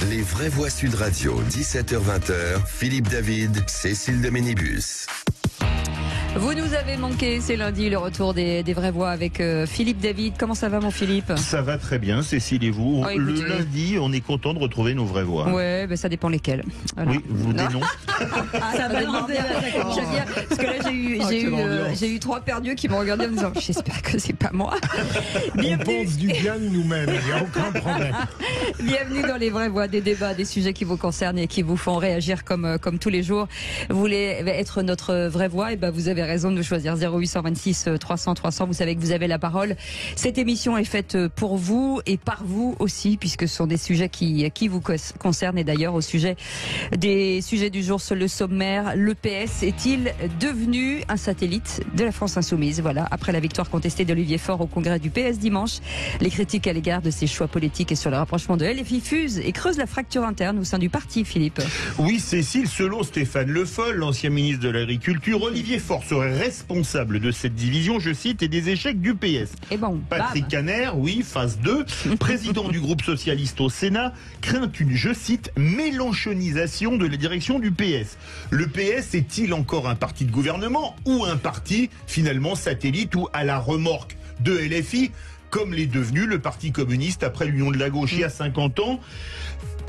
Les vraies voix Sud Radio, 17h-20h, Philippe David, Cécile de Ménibus. Vous nous avez manqué, c'est lundi, le retour des vraies voix avec Philippe David. Comment ça va, mon Philippe ? Ça va très bien, Cécile et vous. Le lundi, on est content de retrouver nos vraies voix. Ouais, ben ça dépend lesquelles. Voilà. Oui, vous des noms. Ça va demander. J'aime bien, parce que là, j'ai eu 3 perdus qui m'ont regardé en me disant « J'espère que c'est pas moi ». On pense du bien de nous-mêmes, il n'y a aucun problème. Bienvenue dans les vraies voix, des débats, des sujets qui vous concernent et qui vous font réagir comme tous les jours. Vous voulez être notre vraie voix, et ben vous avez raison de choisir 0826 300 300. Vous savez que vous avez la parole. Cette émission est faite pour vous et par vous aussi, puisque ce sont des sujets qui vous concernent. Et d'ailleurs, au sujet des sujets du jour sur le sommaire, le PS est-il devenu un satellite de la France insoumise ? Voilà, après la victoire contestée d'Olivier Faure au congrès du PS dimanche, les critiques à l'égard de ses choix politiques et sur le rapprochement de LFI fusent et creusent la fracture interne au sein du parti, Philippe. Oui, Cécile, selon Stéphane Le Foll, l'ancien ministre de l'Agriculture, Olivier Faure serait responsable de cette division, je cite, et des échecs du PS. Et bon, Patrick Caner, oui, phase 2, président du groupe socialiste au Sénat, craint une, je cite, mélenchonisation de la direction du PS. Le PS est-il encore un parti de gouvernement ou un parti finalement satellite ou à la remorque de LFI, comme l'est devenu le Parti communiste après l'Union de la gauche il y a 50 ans?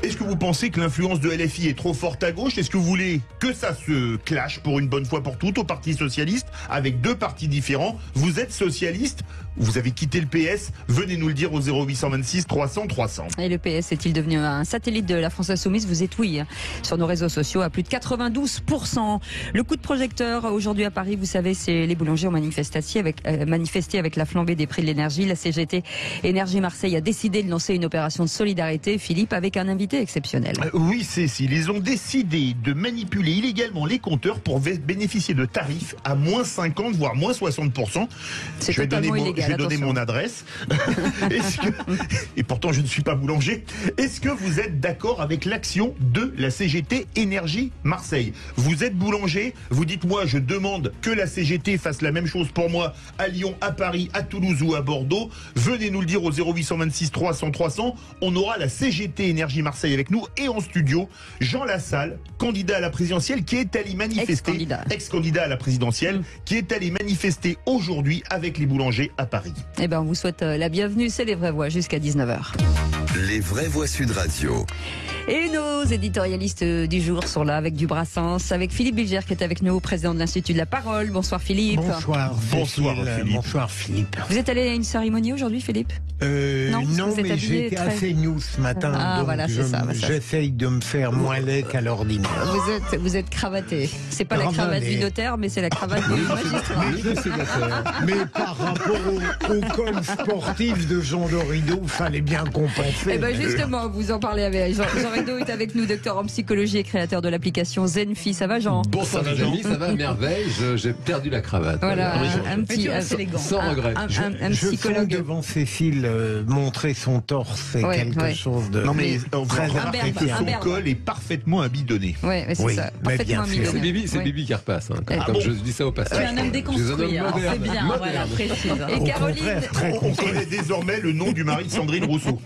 Est-ce que vous pensez que l'influence de LFI est trop forte à gauche? Est-ce que vous voulez que ça se clash pour une bonne fois pour toutes au Parti socialiste avec 2 partis différents? Vous êtes socialiste? Vous avez quitté le PS? Venez nous le dire au 0826 300 300. Et le PS est-il devenu un satellite de la France insoumise? Vous êtes oui sur nos réseaux sociaux à plus de 92%. Le coup de projecteur aujourd'hui à Paris, vous savez, c'est les boulangers ont manifesté avec la flambée des prix de l'énergie. La CGT Énergie Marseille a décidé de lancer une opération de solidarité, Philippe, avec un invité exceptionnel. Oui, Cécile, ils ont décidé de manipuler illégalement les compteurs pour bénéficier de tarifs à moins 50 voire moins 60%. C'est totalement illégal. Je vais donner mon adresse. Et pourtant, je ne suis pas boulanger. Est-ce que vous êtes d'accord avec l'action de la CGT Énergie Marseille? Vous êtes boulanger, vous dites moi, je demande que la CGT fasse la même chose pour moi à Lyon, à Paris, à Toulouse ou à Bordeaux. Venez nous le dire au 0826 300 300. On aura la CGT Énergie Marseille avec nous et en studio, Jean Lassalle, candidat à la présidentielle, qui est allé manifester, ex-candidat à la présidentielle, qui est allé manifester aujourd'hui avec les boulangers à Paris. Eh ben, on vous souhaite la bienvenue, c'est les vraies voix jusqu'à 19h. Les vraies voix Sud Radio. Et nos éditorialistes du jour sont là avec du Brassens, avec Philippe Bilger qui est avec nous, président de l'Institut de la Parole. Bonsoir Philippe. Bonsoir Philippe. Bonsoir Philippe. Vous êtes allé à une cérémonie aujourd'hui, Philippe? Non, mais j'étais assez news ce matin. Ah, donc voilà, c'est ça. J'essaye de me faire moins laid qu'à l'ordinaire. Vous êtes cravaté. C'est pas la cravate du notaire, mais c'est la cravate du magistrat. Mais par rapport au col sportif de Jean Dorido, il fallait bien compenser. Eh ben justement, vous en parlez avec Jean Dorido est avec nous, docteur en psychologie et créateur de l'application Zenfi. Ça va, Jean? Bonsoir les amis, ça va à merveille. J'ai perdu la cravate. Voilà, un petit sans regret. Un psychologue devant Cécile montrer son torse, c'est quelque chose de. Non mais on va très remarquer que son col est parfaitement abidonné. Ouais, c'est ça. Parfaitement abidonné. C'est Bibi qui repasse. Comme je dis ça au passage. Tu es un homme déconstruit. C'est bien, voilà, précise. Et Caroline, on connaît désormais le nom du mari de Sandrine Rousseau.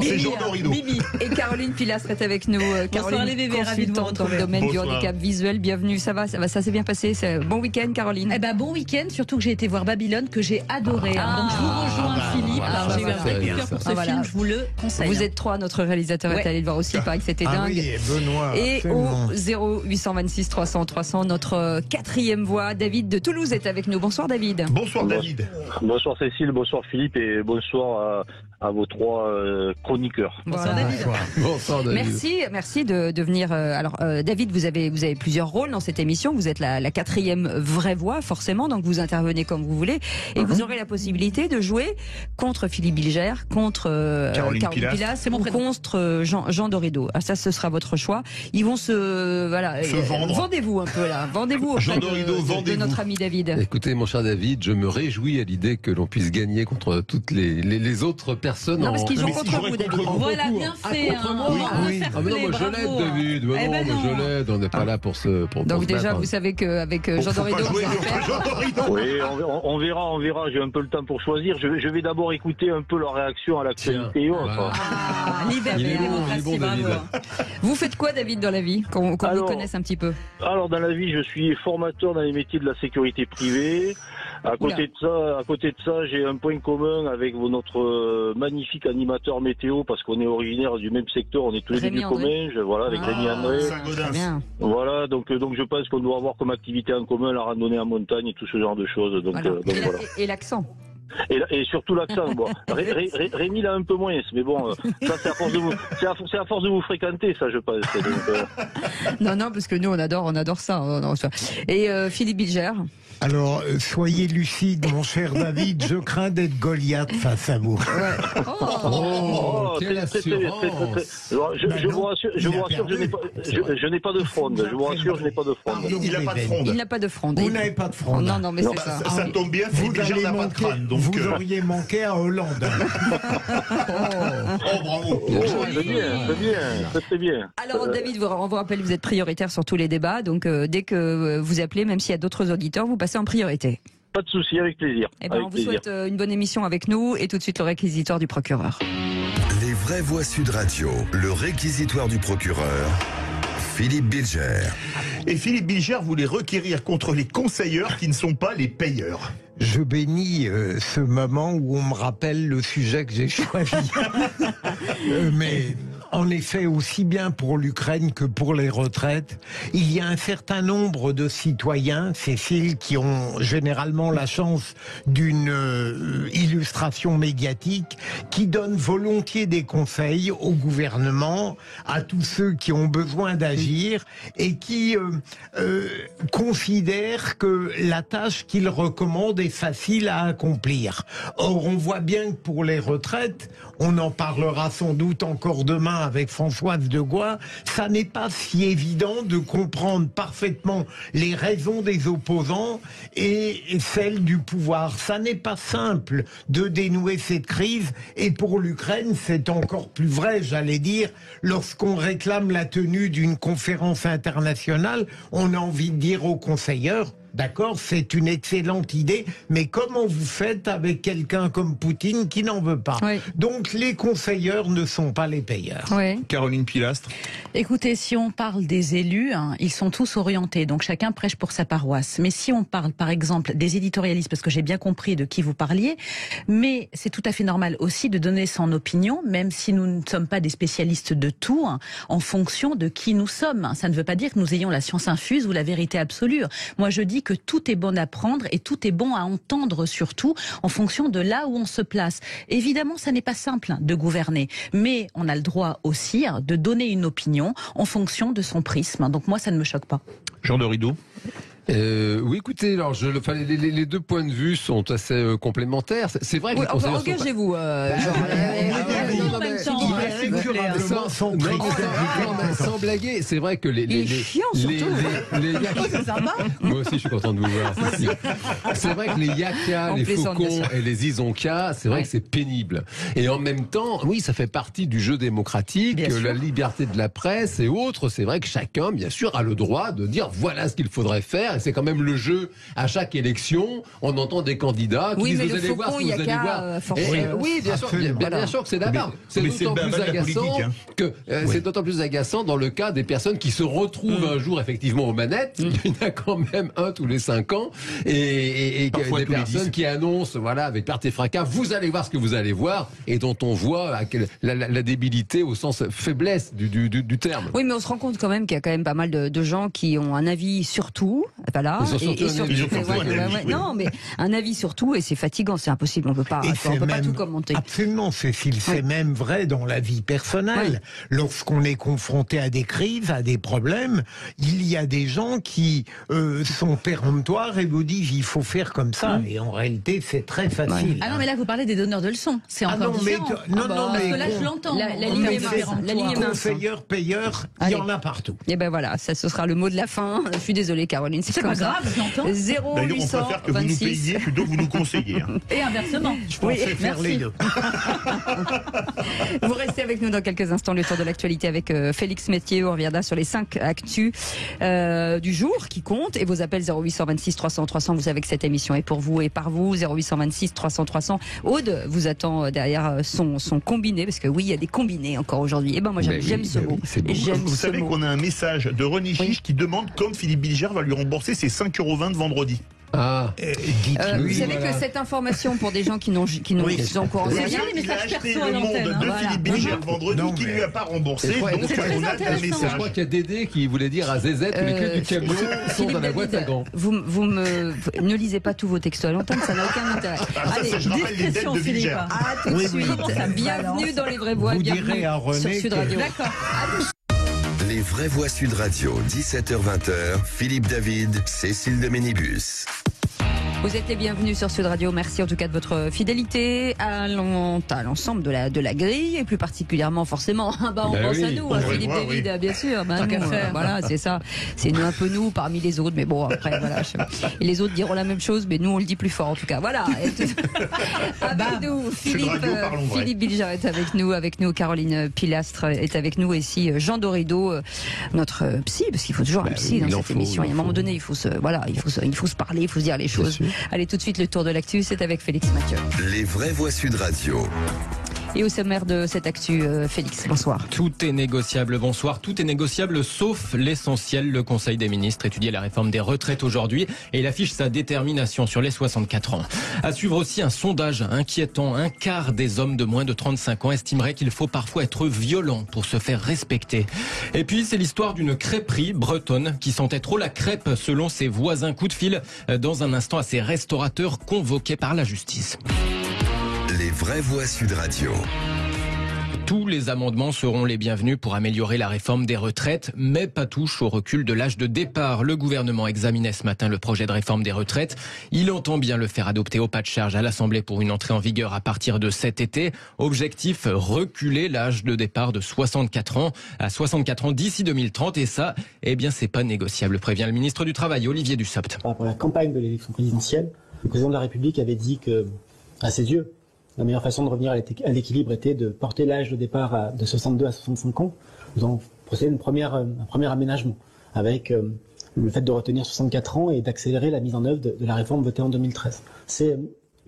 C'est Jean Dorido. Et Caroline Pilastre est avec nous. Bonsoir les bébés, ravi de vous consultante dans le retrouver. domaine du handicap visuel. Bienvenue, ça s'est bien passé. Bon week-end, Caroline. Eh ben bon week-end, surtout que j'ai été voir Babylone que j'ai adoré. Donc je vous rejoins Philippe. Alors j'ai eu un vrai coup de cœur pour ce film, je vous le conseille. Vous êtes 3, notre réalisateur est allé le voir aussi, il paraît que c'était dingue. Oui, Benoît. Et au 0826 300 300, notre 4e voix, David de Toulouse est avec nous. Bonsoir David. Bonsoir David. Bonsoir Cécile, bonsoir Philippe et bonsoir à vos 3 chroniqueurs. Bonsoir David. Bonsoir David. Merci de venir. Alors David, vous avez plusieurs rôles dans cette émission. Vous êtes la 4e vraie voix forcément, donc vous intervenez comme vous voulez et vous aurez la possibilité de jouer contre Philippe Bilger, contre Caroline Pilastre ou contre Jean Dorido. Ah, ça, ce sera votre choix. Ils vont se vendre. Vendez-vous un peu là. Vendez-vous auprès de notre ami David. Écoutez, mon cher David, je me réjouis à l'idée que l'on puisse gagner contre toutes les autres personnes personne Non, en... parce qu'ils Non, ont mais si contre j'aurais vous, contre David. vous. Voilà, bien fait. contre moi. On Oui, va oui. faire Ah mais non, couler, moi je l'aide, bravo. David. Mais Eh non, ben moi non. je l'aide. On n'est pas là pour se pour Donc se déjà, battre. vous savez qu'avec Jean Faut pas Dorido, jouer vous allez contre faire- Jean Dorido. Oui, on verra. J'ai un peu le temps pour choisir. Je vais d'abord écouter un peu leur réaction à l'actualité et autres. Voilà. Ah, liberté, Il est bon, démocratie, il est bon, David. bravo. Vous faites quoi, David, dans la vie, qu'on vous Alors, connaisse un petit peu? Alors dans la vie, je suis formateur dans les métiers de la sécurité privée. À côté de ça, j'ai un point commun avec notre magnifique animateur météo parce qu'on est originaire du même secteur, on est tous les deux Rémi du André. Comminges, voilà, avec Rémi André. Saint-Gaudens. Très bien. Voilà, donc je pense qu'on doit avoir comme activité en commun la randonnée en montagne et tout ce genre de choses. Donc, Voilà. donc Et la- voilà. Et l'accent. Et surtout l'accent. Bon. Rémi l'a un peu moins, mais bon, ça c'est à force de vous fréquenter, ça je pense. Donc, Non, parce que nous, on adore ça. Et Philippe Bilger. Alors, soyez lucide, mon cher David, je crains d'être Goliath face à vous. Oh, quelle très, très, assurance. Alors, je Bah vous non, rassure, il a perdu. je n'ai pas de fronde. Je vous rassure, je n'ai pas de fronde. Pardon, Il n'a pas de Bébé. fronde. Il n'a pas de fronde. Vous n'avez pas de fronde. Non, mais Non, c'est ça. Ça tombe bien, Philippe Vous, Bilger allez n'a pas de manquer, crâne. Donc, vous auriez manqué à Hollande. oh, bravo. Bien Oh, joué. c'est très bien. Alors, David, on vous rappelle, vous êtes prioritaire sur tous les débats. Donc, dès que vous appelez, même s'il y a d'autres auditeurs, vous passez en priorité. Pas de souci, avec plaisir. Eh ben, Avec on vous plaisir. souhaite une bonne émission avec nous et tout de suite le réquisitoire du procureur. Les vraies voix Sud Radio, le réquisitoire du procureur, Philippe Bilger. Et Philippe Bilger voulait requérir contre les conseilleurs qui ne sont pas les payeurs. Je bénis ce moment où on me rappelle le sujet que j'ai choisi. Mais en effet, aussi bien pour l'Ukraine que pour les retraites, il y a un certain nombre de citoyens, Cécile, qui ont généralement la chance d'une illustration médiatique, qui donnent volontiers des conseils au gouvernement, à tous ceux qui ont besoin d'agir, et qui considèrent que la tâche qu'ils recommandent est facile à accomplir. Or, on voit bien que pour les retraites, on en parlera sans doute encore demain avec Françoise Degois, ça n'est pas si évident de comprendre parfaitement les raisons des opposants et celles du pouvoir. Ça n'est pas simple de dénouer cette crise, et pour l'Ukraine, c'est encore plus vrai, j'allais dire, lorsqu'on réclame la tenue d'une conférence internationale, on a envie de dire aux conseilleurs: d'accord, c'est une excellente idée, mais comment vous faites avec quelqu'un comme Poutine qui n'en veut pas? Oui. Donc les conseilleurs ne sont pas les payeurs. Oui. Caroline Pilastre. Écoutez, si on parle des élus, ils sont tous orientés, donc chacun prêche pour sa paroisse. Mais si on parle, par exemple, des éditorialistes, parce que j'ai bien compris de qui vous parliez, mais c'est tout à fait normal aussi de donner son opinion, même si nous ne sommes pas des spécialistes de tout, en fonction de qui nous sommes. Ça ne veut pas dire que nous ayons la science infuse ou la vérité absolue. Moi, je dis que tout est bon à prendre et tout est bon à entendre, surtout en fonction de là où on se place. Évidemment, ça n'est pas simple de gouverner, mais on a le droit aussi de donner une opinion en fonction de son prisme. Donc moi, ça ne me choque pas. Jean Dorido. Oui, écoutez, alors les deux points de vue sont assez complémentaires. C'est vrai que Oui, les conseillers sont pas- engagez-vous, En même temps, s'il vous plaît. Sans, non, mais sans blaguer, c'est vrai que Il est chiant, surtout. C'est sympa. Moi aussi, je suis content de vous voir. Cécile. C'est vrai que les yakas, On les plaisante, bien faucons sûr. et les isonkas, c'est vrai Ouais. que c'est pénible. Et en même temps, oui, ça fait partie du jeu démocratique, Bien sûr. la liberté de la presse et autres. C'est vrai que chacun, bien sûr, a le droit de dire voilà ce qu'il faudrait faire. Et c'est quand même le jeu. À chaque élection, on entend des candidats qui Oui, disent mais vous le allez voir faucon, ce que vous allez yaka, voir. forcément. Et, oui, bien sûr, Absolument. bien sûr que c'est la barbe. C'est mais c'est d'autant le plus baba de la agaçant politique, hein. que c'est d'autant plus agaçant dans le cas des personnes qui se retrouvent un jour effectivement aux manettes. Il y en a quand même un tous les 5 ans et Parfois des tous les personnes 10. qui annoncent, voilà, avec perte et fracas, vous allez voir ce que vous allez voir, et dont on voit la débilité au sens faiblesse du terme. Oui, mais on se rend compte quand même qu'il y a quand même pas mal de gens qui ont un avis sur tout. Voilà. Ils ont surtout un avis. Ils ont surtout un avis, oui. Non, mais un avis sur tout, et c'est fatigant, c'est impossible. On peut pas, Et on c'est peut pas même- tout commenter. Absolument, Cécile, c'est même vrai dans la vie personnelle. personnel. Lorsqu'on est confronté à des crises, à des problèmes, il y a des gens qui sont péremptoires et vous disent il faut faire comme ça. Et en réalité, c'est très facile. Ah non, mais là, vous parlez des donneurs de leçons. C'est encore différent. Parce que là, je l'entends. La ligne est mince. Conseilleur, payeur, il y en a partout. Et ben voilà, ça ce sera le mot de la fin. Je suis désolée, Caroline, c'est pas comme ça. grave, j'entends. 0 D'ailleurs, on 800 préfère que vous nous 26. payiez plutôt que vous nous conseillez. Et inversement. Je pensais faire les deux. Vous restez avec nous dans quelques instants, le tour de l'actualité avec Félix Metier. On reviendra sur les 5 actus du jour qui comptent et vos appels 0826 300 300. Vous savez que cette émission est pour vous et par vous. 0826 300 300. Aude vous attend derrière son combiné, parce que oui, il y a des combinés encore aujourd'hui. Et ben moi j'aime ce mot. Vous savez qu'on a un message de René Chiche qui demande quand Philippe Bilger va lui rembourser ses 5,20 € de vendredi. Ah, vous savez que cette information, pour des gens qui n'ont encore C'est rien, bien les Il a messages acheté perso à le monde l'antenne. de Voilà. Philippe Bilger vendredi Non, qui mais- lui a pas remboursé. Et je crois- Donc c'est on a intéressant. un je message. crois qu'il y a Dédé qui voulait dire à Zézette que les clés du camion sont Philippe dans la boîte à David, gants. vous ne lisez pas tous vos textos à l'antenne, ça n'a aucun intérêt. Ça, Allez, je rappelle les dettes discrétion, de Bilger. Philippe. à tout de Oui, suite. oui. Bienvenue dans les vraies voix. Vous Bienvenue direz à René sur Sud que- Radio. D'accord. Les vraies voix Sud Radio, 17h-20h, Philippe David, Cécile de Ménibus. Vous êtes les bienvenus sur Sud Radio. Merci en tout cas de votre fidélité à l'ensemble de la grille et plus particulièrement forcément. On pense à nous, on Philippe voit, David, bien sûr. Tant qu'à faire. Voilà, c'est ça. C'est nous un peu nous parmi les autres, mais bon après voilà. Et les autres diront la même chose, mais nous on le dit plus fort en tout cas. Voilà. Avec nous, Sud Radio, parlons vrai. Philippe Bilger est avec nous, Caroline Pilastre est avec nous, et ici Jean Dorido, notre psy, parce qu'il faut toujours un psy dans cette émission. Et à un moment donné, il faut se parler, il faut se dire les choses. Allez, tout de suite, le tour de l'actu, c'est avec Félix Mathieu. Les vraies voix Sud Radio. Et au sommaire de cette actu, Félix, bonsoir. Tout est négociable, bonsoir. Tout est négociable sauf l'essentiel. Le Conseil des ministres étudie la réforme des retraites aujourd'hui et il affiche sa détermination sur les 64 ans. À suivre aussi un sondage inquiétant. Un quart des hommes de moins de 35 ans estimeraient qu'il faut parfois être violent pour se faire respecter. Et puis c'est l'histoire d'une crêperie bretonne qui sentait trop la crêpe selon ses voisins. Coup de fil dans un instant à ses restaurateurs convoqués par la justice. Les vraies voix Sud Radio. Tous les amendements seront les bienvenus pour améliorer la réforme des retraites, mais pas touche au recul de l'âge de départ. Le gouvernement examinait ce matin le projet de réforme des retraites. Il entend bien le faire adopter au pas de charge à l'Assemblée pour une entrée en vigueur à partir de cet été. Objectif, reculer l'âge de départ de 64 ans à 64 ans d'ici 2030. Et ça, eh bien, c'est pas négociable, prévient le ministre du Travail, Olivier Dussopt. Par rapport à la campagne de l'élection présidentielle, le président de la République avait dit que, à ses yeux, la meilleure façon de revenir à l'équilibre était de porter l'âge de départ de 62 à 65 ans. Nous avons procédé à un premier aménagement avec le fait de retenir 64 ans et d'accélérer la mise en œuvre de la réforme votée en 2013. C'est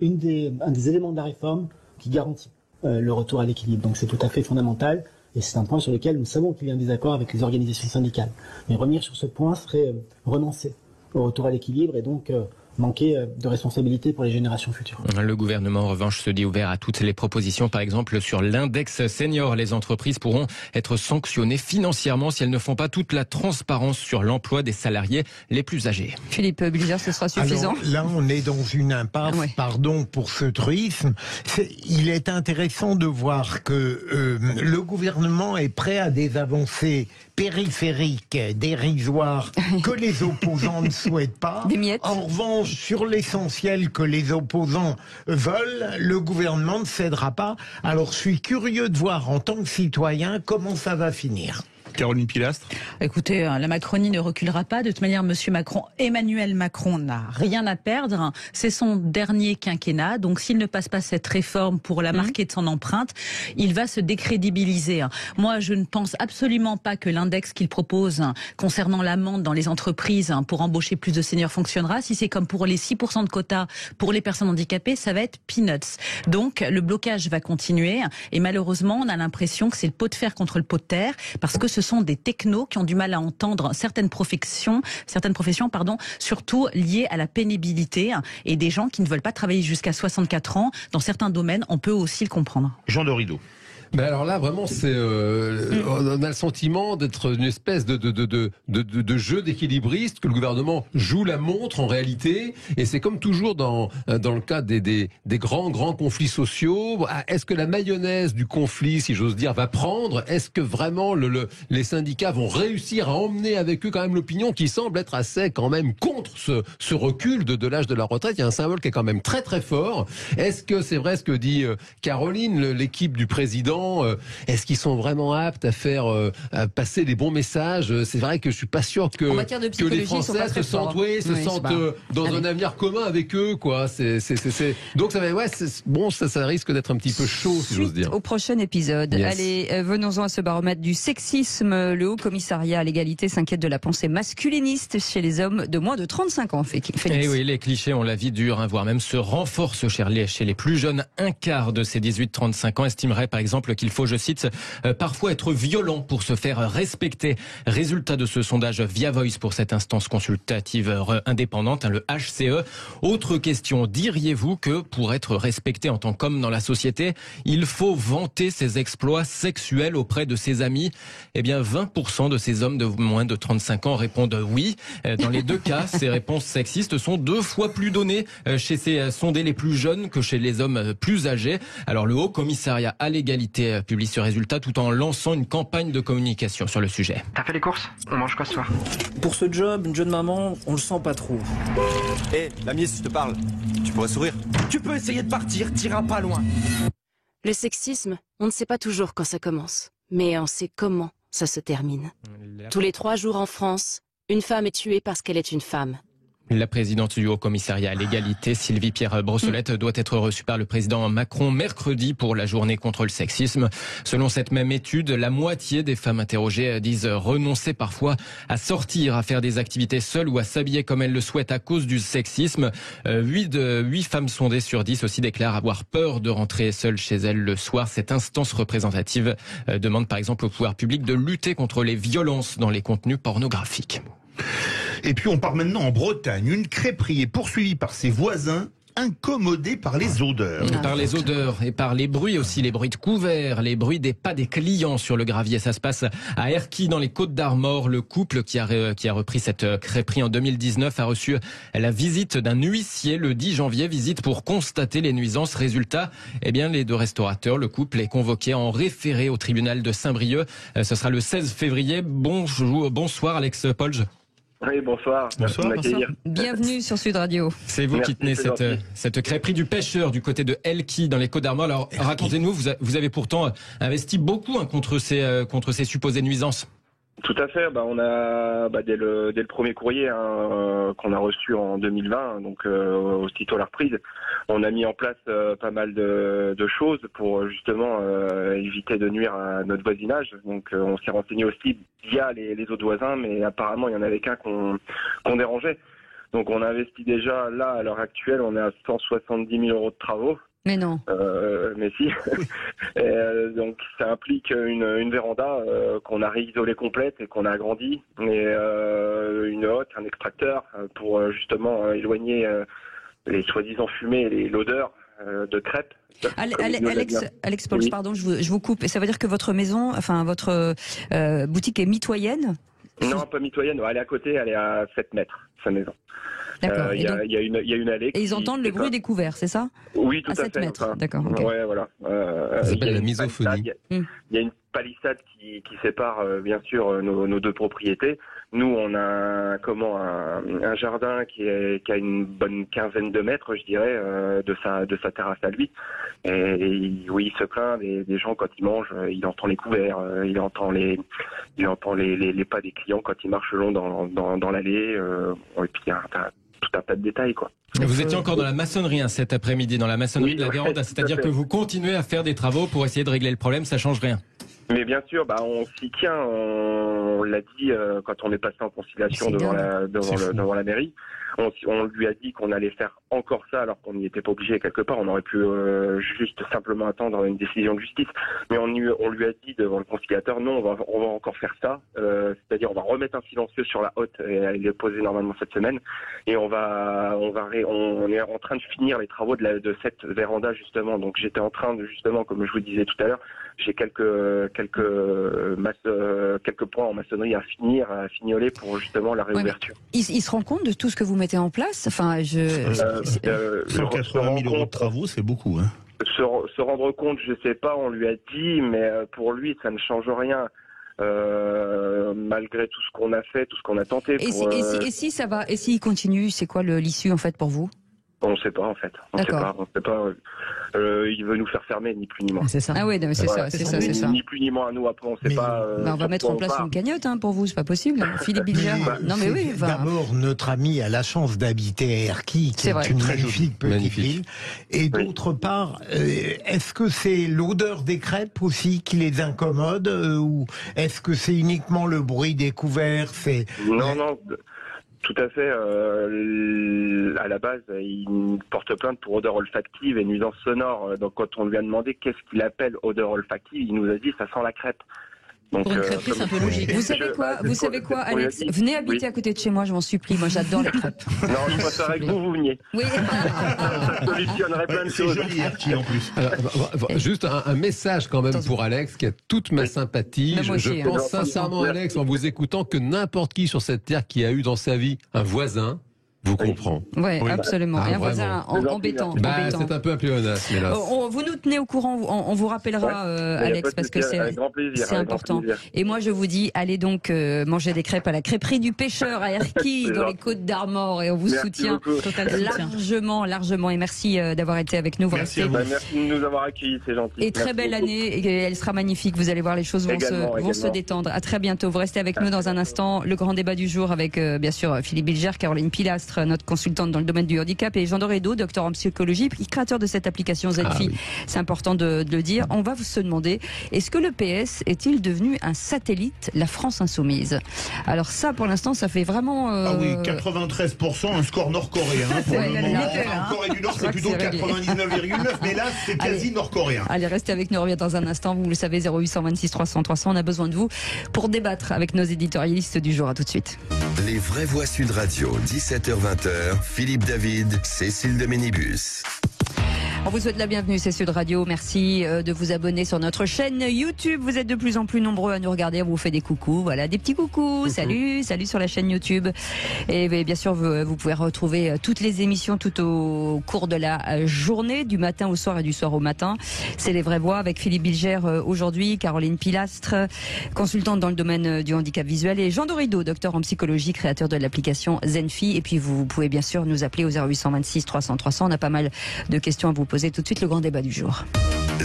un des éléments de la réforme qui garantit le retour à l'équilibre. Donc c'est tout à fait fondamental et c'est un point sur lequel nous savons qu'il y a un désaccord avec les organisations syndicales. Mais revenir sur ce point serait renoncer au retour à l'équilibre et donc manquer de responsabilité pour les générations futures. Le gouvernement, en revanche, se dit ouvert à toutes les propositions. Par exemple, sur l'index senior, les entreprises pourront être sanctionnées financièrement si elles ne font pas toute la transparence sur l'emploi des salariés les plus âgés. Philippe Bilger, ce sera suffisant? Alors, là, on est dans une impasse, Ouais. pardon pour ce truisme. Il est intéressant de voir que le gouvernement est prêt à des avancées périphériques, dérisoires, que les opposants ne souhaitent pas. Des miettes. En revanche, sur l'essentiel que les opposants veulent, le gouvernement ne cédera pas. Alors, je suis curieux de voir en tant que citoyen comment ça va finir. Caroline Pilastre. Écoutez, la Macronie ne reculera pas. De toute manière, Emmanuel Macron n'a rien à perdre. C'est son dernier quinquennat. Donc, s'il ne passe pas cette réforme pour la marquer de son empreinte, il va se décrédibiliser. Moi, je ne pense absolument pas que l'index qu'il propose concernant l'amende dans les entreprises pour embaucher plus de seniors fonctionnera. Si c'est comme pour les 6% de quotas pour les personnes handicapées, ça va être peanuts. Donc, le blocage va continuer. Et malheureusement, on a l'impression que c'est le pot de fer contre le pot de terre, parce que ce sont des technos qui ont du mal à entendre certaines professions, surtout liées à la pénibilité, et des gens qui ne veulent pas travailler jusqu'à 64 ans. Dans certains domaines, on peut aussi le comprendre. Jean Dorido. Mais alors là, vraiment, on a le sentiment d'être une espèce de jeu d'équilibriste que le gouvernement joue la montre en réalité. Et c'est comme toujours dans le cas des grands conflits sociaux. Est-ce que la mayonnaise du conflit, si j'ose dire, va prendre? Est-ce que vraiment les syndicats vont réussir à emmener avec eux quand même l'opinion qui semble être assez quand même contre ce recul de l'âge de la retraite? Il y a un symbole qui est quand même très très fort. Est-ce que c'est vrai ce que dit Caroline, l'équipe du président? Est-ce qu'ils sont vraiment aptes à faire passer les bons messages? C'est vrai que je suis pas sûr que les Français se sentent dans un avenir commun avec eux, quoi. Donc ça risque d'être un petit peu chaud, si j'ose dire. Au prochain épisode. Yes. Allez, venons-en à ce baromètre du sexisme. Le Haut Commissariat à l'égalité s'inquiète de la pensée masculiniste chez les hommes de moins de 35 ans. Et oui, les clichés ont la vie dure, voire même se renforcent chez les plus jeunes. Un quart de ces 18-35 ans estimerait par exemple qu'il faut, je cite, parfois être violent pour se faire respecter. Résultat de ce sondage via Voice pour cette instance consultative indépendante, le HCE. Autre question, diriez-vous que pour être respecté en tant qu'homme dans la société, il faut vanter ses exploits sexuels auprès de ses amis? Eh bien, 20% de ces hommes de moins de 35 ans répondent oui. Dans les deux cas, ces réponses sexistes sont 2 fois plus données chez ces sondés les plus jeunes que chez les hommes plus âgés. Alors, le Haut Commissariat à l'égalité publie ce résultat tout en lançant une campagne de communication sur le sujet. T'as fait les courses? On mange quoi ce soir? Pour ce job, une jeune maman, on le sent pas trop. L'ami, si je te parle, tu pourrais sourire. Tu peux essayer de partir, t'iras pas loin. Le sexisme, on ne sait pas toujours quand ça commence, mais on sait comment ça se termine. Tous les 3 jours en France, une femme est tuée parce qu'elle est une femme. La présidente du Haut Commissariat à l'égalité, Sylvie-Pierre Brossolette, doit être reçue par le président Macron mercredi pour la journée contre le sexisme. Selon cette même étude, la moitié des femmes interrogées disent renoncer parfois à sortir, à faire des activités seules ou à s'habiller comme elles le souhaitent à cause du sexisme. 8 femmes sondées sur 10 aussi déclarent avoir peur de rentrer seules chez elles le soir. Cette instance représentative demande par exemple au pouvoir public de lutter contre les violences dans les contenus pornographiques. Et puis on part maintenant en Bretagne. Une crêperie est poursuivie par ses voisins incommodés par les odeurs. Par les odeurs et par les bruits aussi, les bruits de couverts, les bruits des pas des clients sur le gravier. Ça se passe à Erquy dans les Côtes-d'Armor. Le couple qui a repris cette crêperie en 2019 a reçu la visite d'un huissier le 10 janvier, visite pour constater les nuisances. Résultat, les 2 restaurateurs, le couple est convoqué en référé au tribunal de Saint-Brieuc. Ce sera le 16 février. Bonsoir Alex Polge. Oui, bonsoir. Bonsoir. Bienvenue sur Sud Radio. C'est vous qui tenez cette crêperie du pêcheur du côté de Elqui dans les Côtes-d'Armor. Alors racontez-nous, vous avez pourtant investi beaucoup contre ces supposées nuisances. Tout à fait. On a dès le premier courrier qu'on a reçu en 2020, donc aussitôt la reprise, on a mis en place pas mal de choses pour justement éviter de nuire à notre voisinage. Donc on s'est renseigné aussi via les autres voisins, mais apparemment il y en avait qu'un qu'on dérangeait. Donc on a investi déjà là à l'heure actuelle, on est à 170 000 € de travaux. Mais non. Mais si. Donc ça implique une véranda qu'on a réisolée complète et qu'on a agrandie, et une hotte, un extracteur pour justement éloigner les soi-disant fumées et l'odeur de crêpes. Alex Polge, oui. Pardon, je vous coupe. Et ça veut dire que votre maison, votre boutique est mitoyenne? Non, pas mitoyenne. Elle est à côté, elle est à 7 mètres, sa maison. D'accord. Il y a une allée. Et ils entendent le bruit des couverts, c'est ça? Oui, tout à fait. À 7 mètres, d'accord. Okay. Ouais, voilà. Ça s'appelle la misophonie. Il y a une palissade qui sépare bien sûr nos 2 propriétés. Nous, on a un jardin qui a une bonne quinzaine de mètres, je dirais, de sa terrasse à lui. Et oui, il se plaint des gens quand ils mangent, il entend les couverts, il entend les pas des clients quand ils marchent le long dans l'allée. Et puis il y a tout un tas de détails, quoi. Vous étiez encore dans la maçonnerie cet après-midi, dans la maçonnerie de la véranda, c'est-à-dire que vous continuez à faire des travaux pour essayer de régler le problème, ça change rien. Mais bien sûr, on s'y tient. On l'a dit quand on est passé en conciliation devant la mairie. On lui a dit qu'on allait faire encore ça alors qu'on n'y était pas obligé quelque part. On aurait pu juste simplement attendre une décision de justice. Mais on lui a dit devant le conciliateur, non, on va encore faire ça. C'est-à-dire on va remettre un silencieux sur la haute, et elle est posée normalement cette semaine. Et on est en train de finir les travaux de cette véranda justement. Donc j'étais en train de justement, comme je vous disais tout à l'heure, j'ai quelques points en maçonnerie à fignoler pour justement la réouverture. Il se rend compte de tout ce que vous mettez en place. Enfin, 180 000 euros de travaux, c'est beaucoup. Hein. Se rendre compte, je sais pas, on lui a dit, mais pour lui, ça ne change rien. Malgré tout ce qu'on a fait, tout ce qu'on a tenté. Et si ça va, et s'il continue, c'est quoi l'issue en fait pour vous? On ne sait pas en fait. On sait pas. Il veut nous faire fermer, ni plus ni moins. C'est ça. Ah oui, c'est ça. Ni plus ni moins. Nous après, on ne sait pas. On va mettre en place une cagnotte pour vous, c'est pas possible. Philippe Bilger. Non mais oui. D'abord, notre ami a la chance d'habiter à Erquy, qui est une magnifique petite ville. Et d'autre part, est-ce que c'est l'odeur des crêpes aussi qui les incommode, ou est-ce que c'est uniquement le bruit des couverts? Non. Tout à fait. À la base, il porte plainte pour odeur olfactive et nuisance sonore. Donc, quand on lui a demandé qu'est-ce qu'il appelle odeur olfactive, il nous a dit ça sent la crêpe. Donc, pour une crêperie, c'est un peu logique. Vous savez quoi, Alex? Venez habiter à côté de chez moi, je m'en supplie. Moi, j'adore les crêpes. Non, je préférerais que vous veniez. Oui. Ça solutionnerait plein de choses. C'est joli, en plus. Juste un message quand même pour Alex, qui a toute ma sympathie. Je pense sincèrement, Alex, en vous écoutant, que n'importe qui sur cette terre qui a eu dans sa vie un voisin vous comprend. Oui, absolument. Et un voisin embêtant. C'est un peu un pléonasme, hélas. Vous nous tenez au courant, on vous rappellera, Alex, parce que c'est important. Et moi, je vous dis, allez donc manger des crêpes à la crêperie du Pêcheur à Erquy, dans les Côtes d'Armor, et on vous soutient largement. Et merci d'avoir été avec nous. Merci de nous avoir accueillis, c'est gentil. Et très belle année, et elle sera magnifique. Vous allez voir, les choses vont se détendre. À très bientôt. Vous restez avec nous dans un instant. Le grand débat du jour avec, bien sûr, Philippe Bilger, Caroline Pilastre, notre consultante dans le domaine du handicap, et Jean Dorédo, docteur en psychologie, créateur de cette application Zenfi. C'est important de le dire. On va se demander, est-ce que le PS est-il devenu un satellite, la France insoumise? Alors ça, pour l'instant, ça fait vraiment... Ah oui, 93%, un score nord-coréen. Pour le moment, en Corée du Nord, c'est plutôt 99,9, mais là, c'est quasi nord-coréen. Allez, restez avec nous, on revient dans un instant. Vous le savez, 0826 300 300, on a besoin de vous pour débattre avec nos éditorialistes du jour. À tout de suite. Les vraies voix Sud Radio, 17h-20h, Philippe David, Cécile de Ménibus. On vous souhaite la bienvenue, c'est Sud Radio. Merci de vous abonner sur notre chaîne YouTube. Vous êtes de plus en plus nombreux à nous regarder. On vous fait des coucous. Voilà, des petits coucous. Salut sur la chaîne YouTube. Et bien sûr, vous pouvez retrouver toutes les émissions tout au cours de la journée, du matin au soir et du soir au matin. C'est les vraies voix avec Philippe Bilger aujourd'hui, Caroline Pilastre, consultante dans le domaine du handicap visuel, et Jean Dorédo, docteur en psychologie, créateur de l'application Zenfi. Et puis vous pouvez bien sûr nous appeler au 0826 300 300. On a pas mal de questions à vous poser. Tout de suite, le grand débat du jour.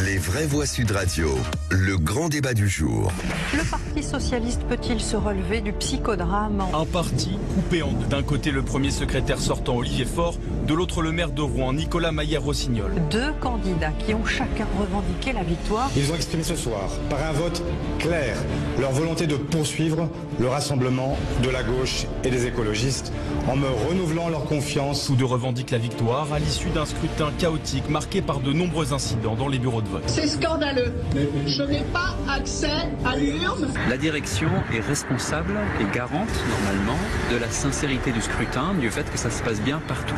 Les vraies voix Sud Radio, le grand débat du jour. Le Parti socialiste peut-il se relever du psychodrame? Un parti coupé en deux. D'un côté, le premier secrétaire sortant Olivier Faure, de l'autre, le maire de Rouen, Nicolas Maillère-Rossignol. Deux candidats qui ont chacun revendiqué la victoire. Ils ont exprimé ce soir, par un vote clair, leur volonté de poursuivre le rassemblement de la gauche et des écologistes en me renouvelant leur confiance. Tous deux revendiquent la victoire à l'issue d'un scrutin chaotique marqué par de nombreux incidents dans les bureaux de vote. C'est scandaleux. Je n'ai pas accès à l'urne. La direction est responsable et garante, normalement, de la sincérité du scrutin, du fait que ça se passe bien partout.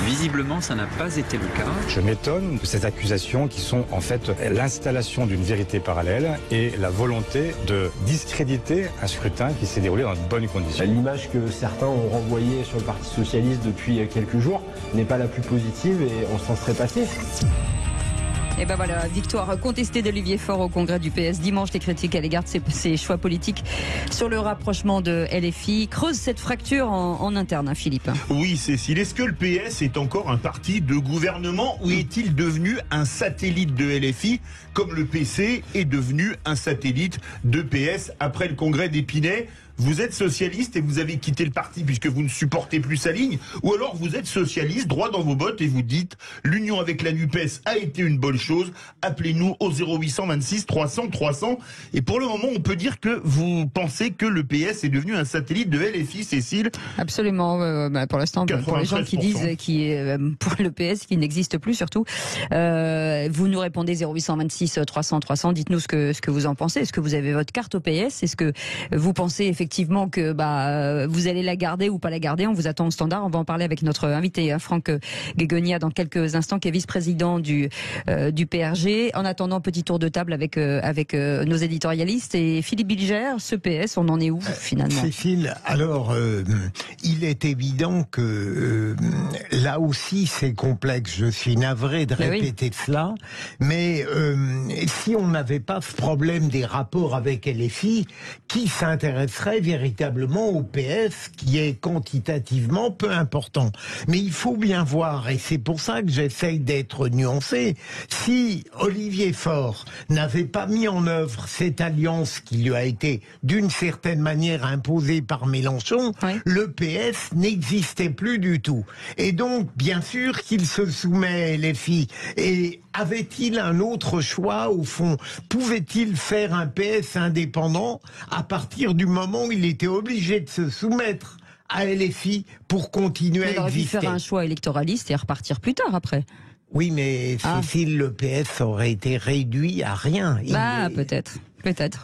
Visiblement, ça n'a pas été le cas. Je m'étonne de ces accusations qui sont en fait l'installation d'une vérité parallèle et la volonté de discréditer un scrutin qui s'est déroulé dans de bonnes conditions. L'image que certains ont renvoyée sur le Parti socialiste depuis quelques jours n'est pas la plus positive et on s'en serait passé. Et ben voilà, victoire contestée d'Olivier Faure au congrès du PS dimanche. Les critiques à l'égard de ses choix politiques sur le rapprochement de LFI creusent cette fracture en interne, hein, Philippe. Oui, Cécile. Est-ce que le PS est encore un parti de gouvernement ou est-il devenu un satellite de LFI comme le PC est devenu un satellite de PS après le congrès d'Épinay? vous êtes socialiste et vous avez quitté le parti puisque vous ne supportez plus sa ligne, ou alors vous êtes socialiste, droit dans vos bottes, et vous dites l'union avec la NUPES a été une bonne chose, appelez-nous au 0826 300 300. Et pour le moment, on peut dire que vous pensez que le PS est devenu un satellite de LFI, Cécile? Absolument, pour l'instant, pour les gens qui disent pour le PS qui n'existe plus surtout. Vous nous répondez 0826 300 300, dites-nous ce que vous en pensez. Est-ce que vous avez votre carte au PS? Est-ce que vous pensez effectivement que vous allez la garder ou pas la garder? On vous attend au standard. On va en parler avec notre invité, Franck Guegogna, dans quelques instants, qui est vice-président du PRG. En attendant, petit tour de table avec nos éditorialistes. Et Philippe Bilger, ce PS, on en est où finalement? Cécile, alors il est évident que là aussi c'est complexe. Je suis navré de répéter cela, mais si on n'avait pas ce problème des rapports avec LFI, qui s'intéresserait véritablement au PS, qui est quantitativement peu important. Mais il faut bien voir, et c'est pour ça que j'essaye d'être nuancé, si Olivier Faure n'avait pas mis en œuvre cette alliance qui lui a été d'une certaine manière imposée par Mélenchon, le PS n'existait plus du tout. Et donc, bien sûr qu'il se soumet à LFI. Et avait-il un autre choix, au fond? Pouvait-il faire un PS indépendant à partir du moment où il était obligé de se soumettre à LFI pour continuer à exister? Il aurait pu faire un choix électoraliste et repartir plus tard après. Oui, mais Cécile, le PS aurait été réduit à rien. Peut-être.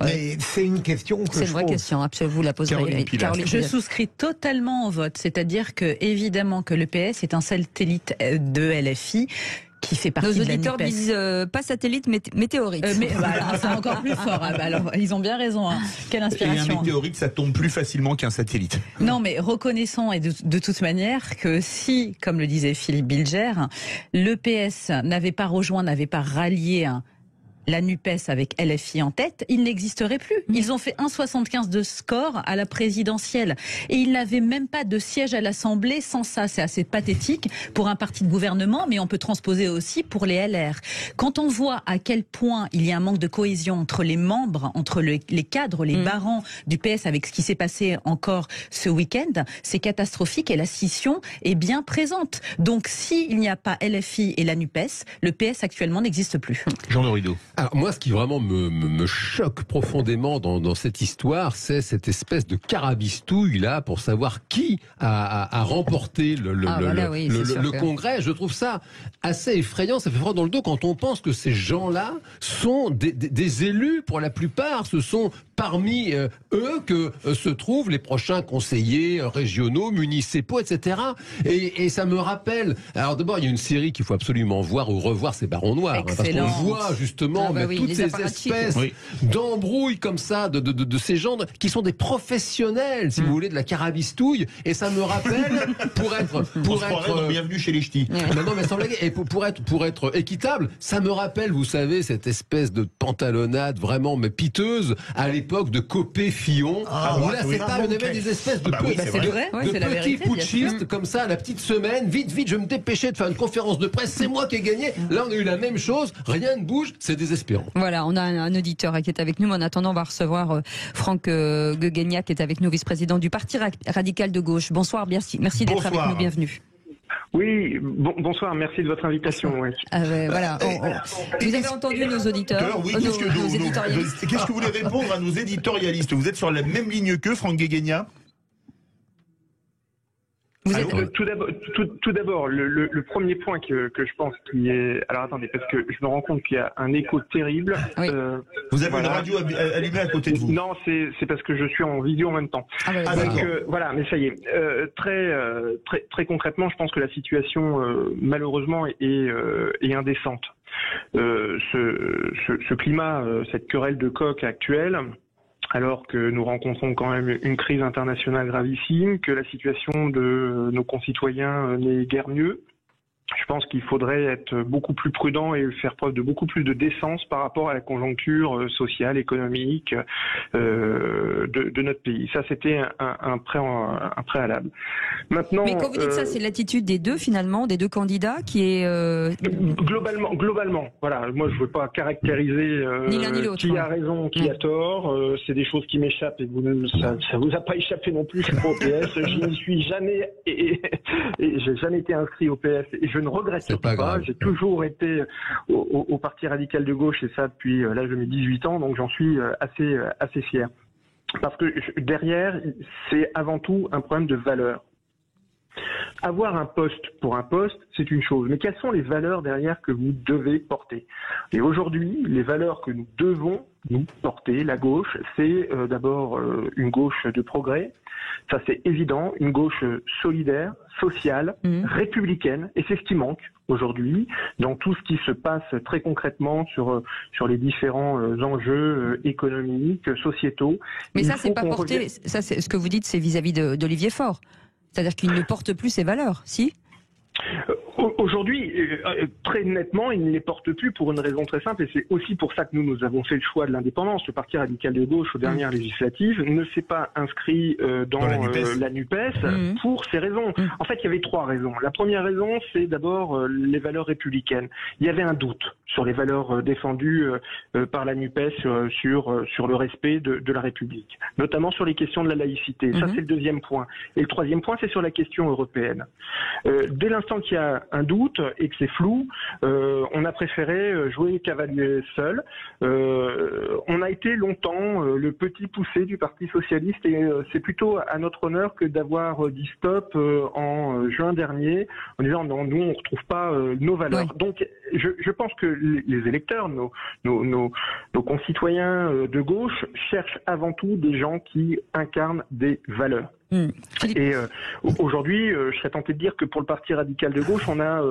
Mais c'est une question que c'est une vraie question. Absolument, vous la poserez. Caroline, je souscris totalement au vote. C'est-à-dire que évidemment que le PS est un satellite de LFI. Qui fait partie Nos de la auditeurs NUPES. disent pas satellite, mais météorite. C'est encore plus fort. Alors, ils ont bien raison. Quelle inspiration. Et un météorite, ça tombe plus facilement qu'un satellite. Non, mais reconnaissons et de toute manière que si, comme le disait Philippe Bilger, le PS n'avait pas rallié la NUPES avec LFI en tête, il n'existerait plus. Ils ont fait 1,75 de score à la présidentielle. Et ils n'avaient même pas de siège à l'Assemblée sans ça. C'est assez pathétique pour un parti de gouvernement, mais on peut transposer aussi pour les LR. Quand on voit à quel point il y a un manque de cohésion entre les membres, entre les cadres, les barons du PS avec ce qui s'est passé encore ce week-end, c'est catastrophique et la scission est bien présente. Donc s'il n'y a pas LFI et la NUPES, le PS actuellement n'existe plus. Jean de Rideau. Alors moi, ce qui vraiment me choque profondément dans cette histoire, c'est cette espèce de carabistouille là pour savoir qui a remporté le Congrès. Je trouve ça assez effrayant, ça fait froid dans le dos quand on pense que ces gens-là sont des élus pour la plupart. Ce sont parmi eux que se trouvent les prochains conseillers régionaux, municipaux, etc. Et ça me rappelle... Alors d'abord, il y a une série qu'il faut absolument voir ou revoir, c'est Baron Noir. Parce qu'on voit justement toutes ces espèces d'embrouilles comme ça, de ces gens qui sont des professionnels, si vous voulez, de la carabistouille. Et ça me rappelle, pour être bienvenue chez les ch'tis. Non, mais sans blague. Et pour être équitable, ça me rappelle, vous savez, cette espèce de pantalonnade vraiment mais piteuse à l'époque de Copé-Fillon. On avait des espèces de petits putschistes comme ça, la petite semaine. Vite, je me dépêchais de faire une conférence de presse. C'est moi qui ai gagné. Là, on a eu la même chose. Rien ne bouge. C'est désespérant. Voilà, on a un auditeur qui est avec nous. Mais en attendant, on va recevoir Franck Guegogna qui est avec nous, vice-président du Parti radical de gauche. Bonsoir, merci d'être avec nous. Bienvenue. Oui, bonsoir, merci de votre invitation. Oui. Voilà, vous avez entendu nos auditeurs, oui, nos éditorialistes. Qu'est-ce que vous voulez répondre à nos éditorialistes? Vous êtes sur la même ligne qu'eux, Franck Guegogna? Tout d'abord, le premier point que je pense qui est... Alors attendez, parce que je me rends compte qu'il y a un écho terrible. Oui. Vous avez une radio allumée à côté de vous? Non, c'est parce que je suis en vidéo en même temps. Donc voilà, mais ça y est. Très concrètement, je pense que la situation, malheureusement, est indécente. Ce climat, cette querelle de coq actuelle... alors que nous rencontrons quand même une crise internationale gravissime, que la situation de nos concitoyens n'est guère mieux. Je pense qu'il faudrait être beaucoup plus prudent et faire preuve de beaucoup plus de décence par rapport à la conjoncture sociale, économique, de notre pays. Ça, c'était un préalable. Maintenant, mais quand vous dites ça, c'est l'attitude des deux finalement, des deux candidats qui est globalement. Voilà, moi je veux pas caractériser ni l'un ni l'autre, qui a raison, qui a tort. C'est des choses qui m'échappent et ça vous a pas échappé non plus au PS. Je n'y suis jamais et j'ai jamais été inscrit au PS et je ne regrette pas. J'ai toujours été au Parti radical de gauche et ça depuis l'âge de mes 18 ans, donc j'en suis assez fier. Parce que derrière, c'est avant tout un problème de valeur. Avoir un poste pour un poste, c'est une chose. Mais quelles sont les valeurs derrière que vous devez porter? Et aujourd'hui, les valeurs que nous devons nous porter, la gauche, c'est d'abord une gauche de progrès. Ça, c'est évident. Une gauche solidaire, sociale, républicaine. Et c'est ce qui manque aujourd'hui dans tout ce qui se passe très concrètement sur les différents enjeux économiques, sociétaux. Mais ça, c'est pas porté. Ça, c'est ce que vous dites, c'est vis-à-vis d'Olivier Faure. C'est-à-dire qu'il ne porte plus ses valeurs, si? Aujourd'hui, très nettement, il ne les porte plus pour une raison très simple, et c'est aussi pour ça que nous avons fait le choix de l'indépendance. Le Parti radical de gauche, aux dernières législatives, ne s'est pas inscrit dans la NUPES pour ces raisons. En fait, il y avait trois raisons. La première raison, c'est d'abord les valeurs républicaines. Il y avait un doute sur les valeurs défendues par la NUPES sur le respect de la République, notamment sur les questions de la laïcité. Ça, c'est le deuxième point. Et le troisième point, c'est sur la question européenne. Dès l'instant qu'il y a un doute et que c'est flou, on a préféré jouer cavalier seul. On a été longtemps le petit poussé du Parti socialiste et c'est plutôt à notre honneur que d'avoir dit stop en juin dernier en disant non, nous on retrouve pas nos valeurs. Ouais. Donc je pense que les électeurs, nos concitoyens de gauche cherchent avant tout des gens qui incarnent des valeurs. Et aujourd'hui, je serais tenté de dire que pour le Parti radical de gauche, on a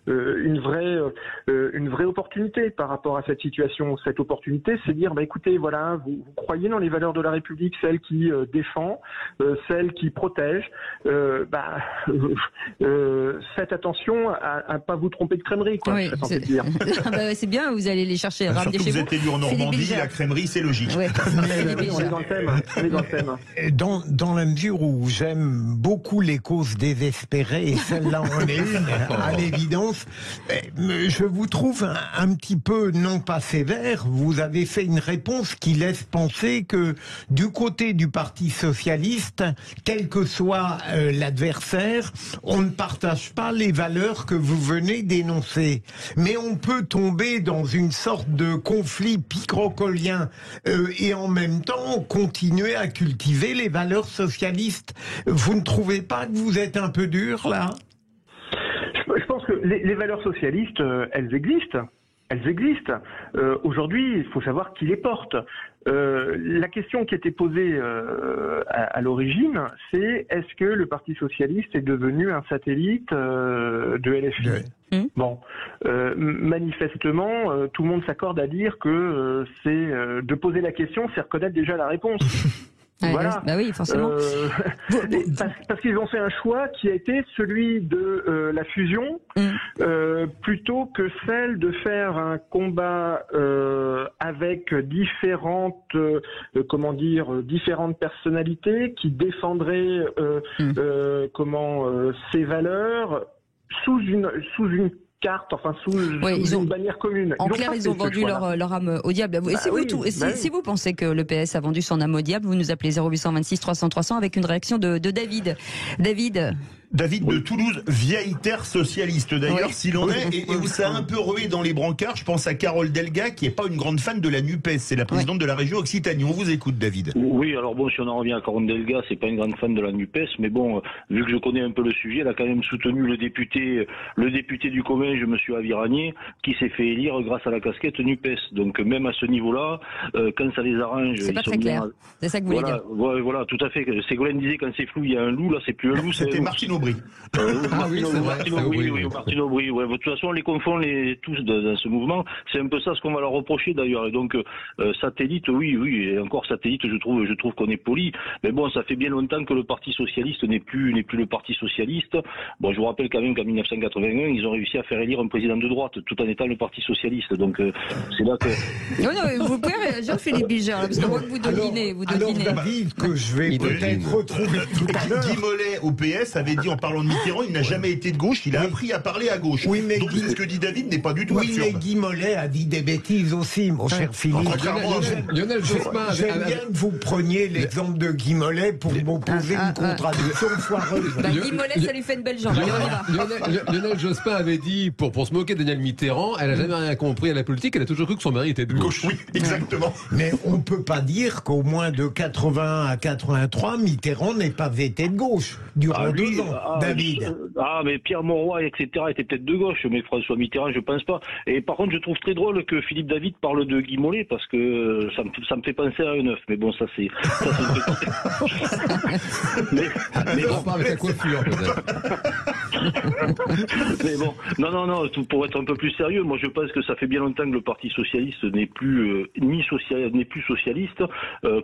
une vraie opportunité par rapport à cette situation. Cette opportunité, c'est de dire, écoutez, voilà, vous croyez dans les valeurs de la République, celles qui défend, celles qui protège. Faites attention à pas vous tromper de crèmerie, quoi. Oui, je serais tenté de dire. C'est bien, vous allez les chercher. Surtout que vous êtes élu en Normandie, la crèmerie, c'est logique. Ouais. On est dans le thème. On est dans le thème. Dans la mesure où j'aime beaucoup les causes désespérées, et celle-là en est une, à l'évidence, je vous trouve un petit peu, non pas sévère, vous avez fait une réponse qui laisse penser que du côté du Parti socialiste, quel que soit l'adversaire, on ne partage pas les valeurs que vous venez d'énoncer. Mais on peut tomber dans une sorte de conflit picrocolien et en même temps continuer à cultiver les valeurs socialistes. Vous ne trouvez pas que vous êtes un peu dur, là? Je pense que les valeurs socialistes, elles existent. Elles existent. Aujourd'hui, il faut savoir qui les porte. La question qui était posée à l'origine, c'est est-ce que le Parti socialiste est devenu un satellite de LFI? Bon, manifestement, tout le monde s'accorde à dire que c'est de poser la question, c'est reconnaître déjà la réponse. Voilà. Bah oui, forcément. Parce qu'ils ont fait un choix qui a été celui de la fusion, plutôt que celle de faire un combat avec différentes personnalités qui défendraient ces valeurs sous une carte, enfin sous une bannière commune. En clair, ils ont vendu leur âme au diable. Si vous pensez que le PS a vendu son âme au diable, vous nous appelez 0826 300 300 avec une réaction de David. David de Toulouse, vieille terre socialiste d'ailleurs, s'il en est, et où ça a un peu rué dans les brancards. Je pense à Carole Delga, qui n'est pas une grande fan de la NUPES, c'est la présidente de la région Occitanie. On vous écoute, David. Oui, alors bon, si on en revient à Carole Delga, c'est pas une grande fan de la NUPES, mais bon, vu que je connais un peu le sujet, elle a quand même soutenu le député du commun, je me suis Aviragné, qui s'est fait élire grâce à la casquette NUPES. Donc même à ce niveau-là, quand ça les arrange, c'est pas très clair. C'est ça que vous voulez dire. Voilà, tout à fait. Ségolène disait quand c'est flou, il y a un loup. Là, c'est plus un loup. C'était Martine Aubry. Aubry. Ah oui, c'est vrai. Martine Aubry, oui, Martine Aubry. Ouais. De toute façon, on les confond tous dans ce mouvement. C'est un peu ça ce qu'on va leur reprocher d'ailleurs. Et donc, Satellite, oui, et encore Satellite, je trouve qu'on est poli. Mais bon, ça fait bien longtemps que le Parti Socialiste n'est plus le Parti Socialiste. Bon, je vous rappelle quand même qu'en 1981, ils ont réussi à faire élire un président de droite, tout en étant le Parti Socialiste. Donc, c'est là que... Non, vous pouvez réagir, Philippe Bilger, parce que moi, vous devinez. Alors, David, que je vais peut-être retrouver tout à l'heure. Guy Mollet, au PS, avait dit, en parlant de Mitterrand, il n'a jamais été de gauche, il a appris à parler à gauche. Oui, mais donc, ce que dit David n'est pas du tout absurde. Oui, mais Guy Mollet a dit des bêtises aussi, mon cher Philippe. Lionel Jospin J'aime bien que vous preniez l'exemple de Guy Mollet pour m'opposer une contradiction foireuse. Guy Mollet, ça lui fait une belle jambe. Lionel Jospin avait dit, pour se moquer de Daniel Mitterrand, elle n'a jamais rien compris à la politique, elle a toujours cru que son mari était de gauche. Oui, exactement. Mais on ne peut pas dire qu'au moins de 80 à 83, Mitterrand n'ait pas été de gauche durant 2 ans, David. Mais Pierre Mauroy, etc. était peut-être de gauche, mais François Mitterrand, je pense pas. Et par contre, je trouve très drôle que Philippe David parle de Guy Mollet, parce que ça me fait penser à un œuf. Mais bon, ça c'est mais bon, on parle avec la coiffure, peut-être. Mais bon, non, pour être un peu plus sérieux, moi je pense que ça fait bien longtemps que le Parti Socialiste n'est plus socialiste,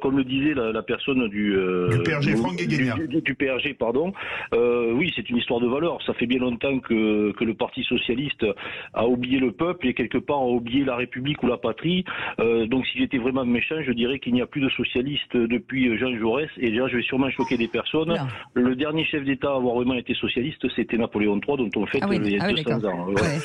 comme le disait la personne du PRG, Franck Guéguénia. Du PRG, pardon. Oui, c'est une histoire de valeur. Ça fait bien longtemps que le Parti Socialiste a oublié le peuple et quelque part a oublié la République ou la patrie. Donc si j'étais vraiment méchant, je dirais qu'il n'y a plus de socialistes depuis Jean Jaurès. Et déjà, je vais sûrement choquer des personnes. Non. Le dernier chef d'État à avoir vraiment été socialiste, c'était Napoléon III, dont on fête les 200 ans. Ouais.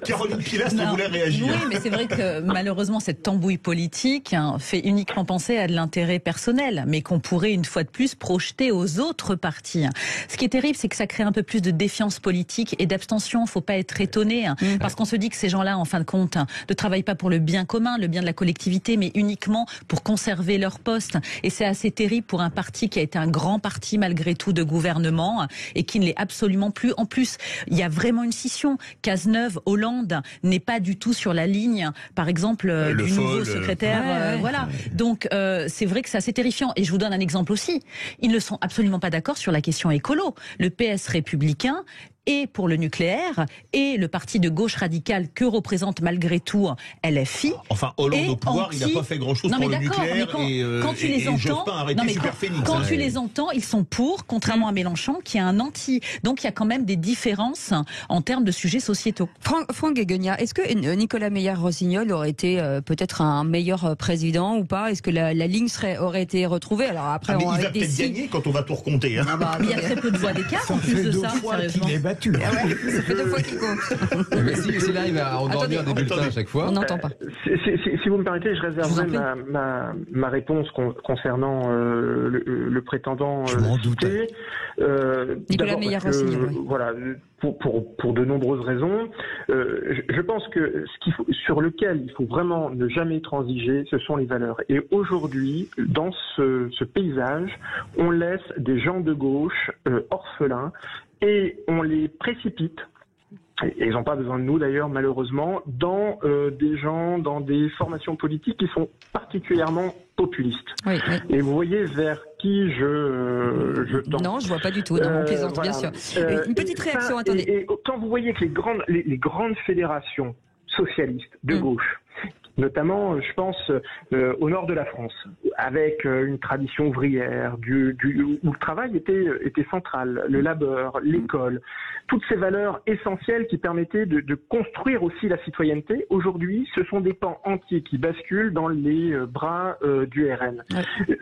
Caroline Pilastre voulait réagir. Oui, mais c'est vrai que malheureusement, cette tambouille politique fait uniquement penser à de l'intérêt personnel, mais qu'on pourrait une fois de plus projeter aux autres partis. Ce qui est terrible, c'est que ça crée un peu plus de défiance politique et d'abstention. Faut pas être étonné, parce qu'on se dit que ces gens-là, en fin de compte, ne travaillent pas pour le bien commun, le bien de la collectivité, mais uniquement pour conserver leur poste. Et c'est assez terrible pour un parti qui a été un grand parti malgré tout de gouvernement et qui ne l'est absolument plus. En plus, il y a vraiment une scission. Cazeneuve, Hollande n'est pas du tout sur la ligne, par exemple, du nouveau secrétaire. Voilà. Donc, c'est vrai que c'est assez terrifiant. Et je vous donne un exemple aussi. Ils ne sont absolument pas d'accord sur la question écolo. Le PS républicain et pour le nucléaire, et le parti de gauche radicale que représente malgré tout LFI. Enfin, Hollande au pouvoir, il n'a pas fait grand-chose pour le nucléaire, quand tu les entends, quand tu les entends, ils sont pour, contrairement à Mélenchon, qui est un anti. Donc il y a quand même des différences en termes de sujets sociétaux. Franck Guéguénia, est-ce que Nicolas Meyer-Rossignol aurait été peut-être un meilleur président ou pas? Est-ce que la ligne aurait été retrouvée? Alors après, il va peut-être gagner quand on va tout recompter. Hein. Il y a très peu de voix d'écart en plus de ça, sérieusement. Ça fait 2 fois qu'il compte. Mais s'il arrive à endormir des bulletins à chaque fois. On n'entend pas. Si vous me permettez, je réserverai ma réponse concernant le prétendant cité. Nicolas Meyer-Rossignol. Voilà, pour de nombreuses raisons. Je pense que sur lequel il faut vraiment ne jamais transiger, ce sont les valeurs. Et aujourd'hui, dans ce paysage, on laisse des gens de gauche orphelins et on les précipite, et ils n'ont pas besoin de nous d'ailleurs malheureusement, dans dans des formations politiques qui sont particulièrement populistes. Oui. Et vous voyez vers qui je tends. Non, je vois pas du tout. Non, on plaisante, bien sûr. Une petite réaction, attendez. Et quand vous voyez que les grandes fédérations socialistes de gauche, notamment, je pense, au nord de la France, avec une tradition ouvrière, où le travail était central, le labeur, l'école, toutes ces valeurs essentielles qui permettaient de construire aussi la citoyenneté. Aujourd'hui, ce sont des pans entiers qui basculent dans les bras du RN. Ouais.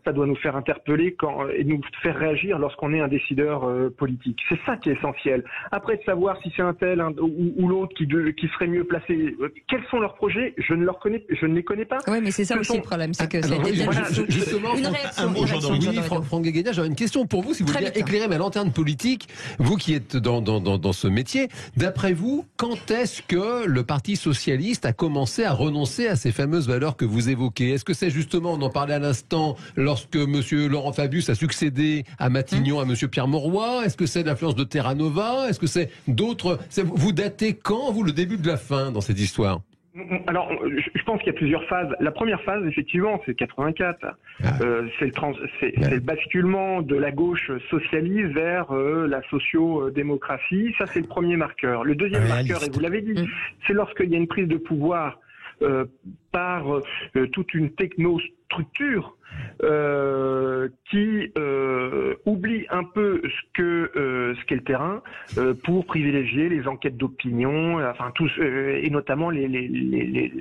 Ça doit nous faire interpeller et nous faire réagir lorsqu'on est un décideur politique. C'est ça qui est essentiel. Après, de savoir si c'est un tel ou l'autre qui serait mieux placé, quels sont leurs projets, je ne les connais pas. Oui, mais c'est ça aussi le problème, c'est que justement, une réaction. Franck Guéguénia, j'aurais une question pour vous, si vous voulez éclairer ma lanterne politique, vous qui êtes dans ce métier. D'après vous, quand est-ce que le Parti socialiste a commencé à renoncer à ces fameuses valeurs que vous évoquez? Est-ce que c'est justement, on en parlait à l'instant, lorsque M. Laurent Fabius a succédé à Matignon, à M. Pierre Mauroy? Est-ce que c'est l'influence de Terra Nova? Est-ce que c'est d'autres? Vous datez quand, vous, le début de la fin dans cette histoire? Alors, je pense qu'il y a plusieurs phases. La première phase, effectivement, c'est 84. C'est le basculement de la gauche socialiste vers la socio-démocratie. Ça, c'est le premier marqueur. Le deuxième marqueur, et vous l'avez dit, c'est lorsqu'il y a une prise de pouvoir par toute une technostructure qui oublie un peu ce qu'est le terrain pour privilégier les enquêtes d'opinion, enfin tous et notamment les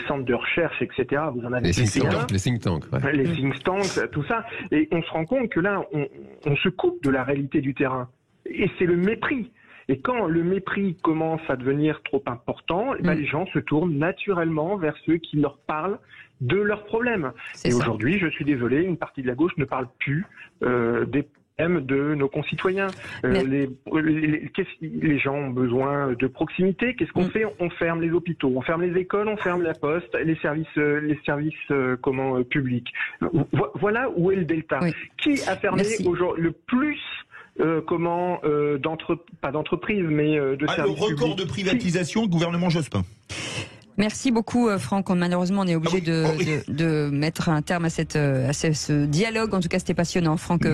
centres de recherche, etc. Vous en avez les think tanks, ouais. Les think tanks, tout ça, et on se rend compte que là on se coupe de la réalité du terrain, et c'est le mépris. Et quand le mépris commence à devenir trop important, les gens se tournent naturellement vers ceux qui leur parlent de leurs problèmes. Et aujourd'hui, je suis désolé, une partie de la gauche ne parle plus des problèmes de nos concitoyens. Les gens ont besoin de proximité. Qu'est-ce qu'on fait? On ferme les hôpitaux, on ferme les écoles, on ferme la poste, les services publics. Voilà où est le delta. Qui a fermé le plus pas d'entreprise, mais de services publics. Le record de privatisation, le gouvernement Jospin. Merci beaucoup, Franck. Malheureusement, on est obligé de mettre un terme à ce dialogue. En tout cas, c'était passionnant. Franck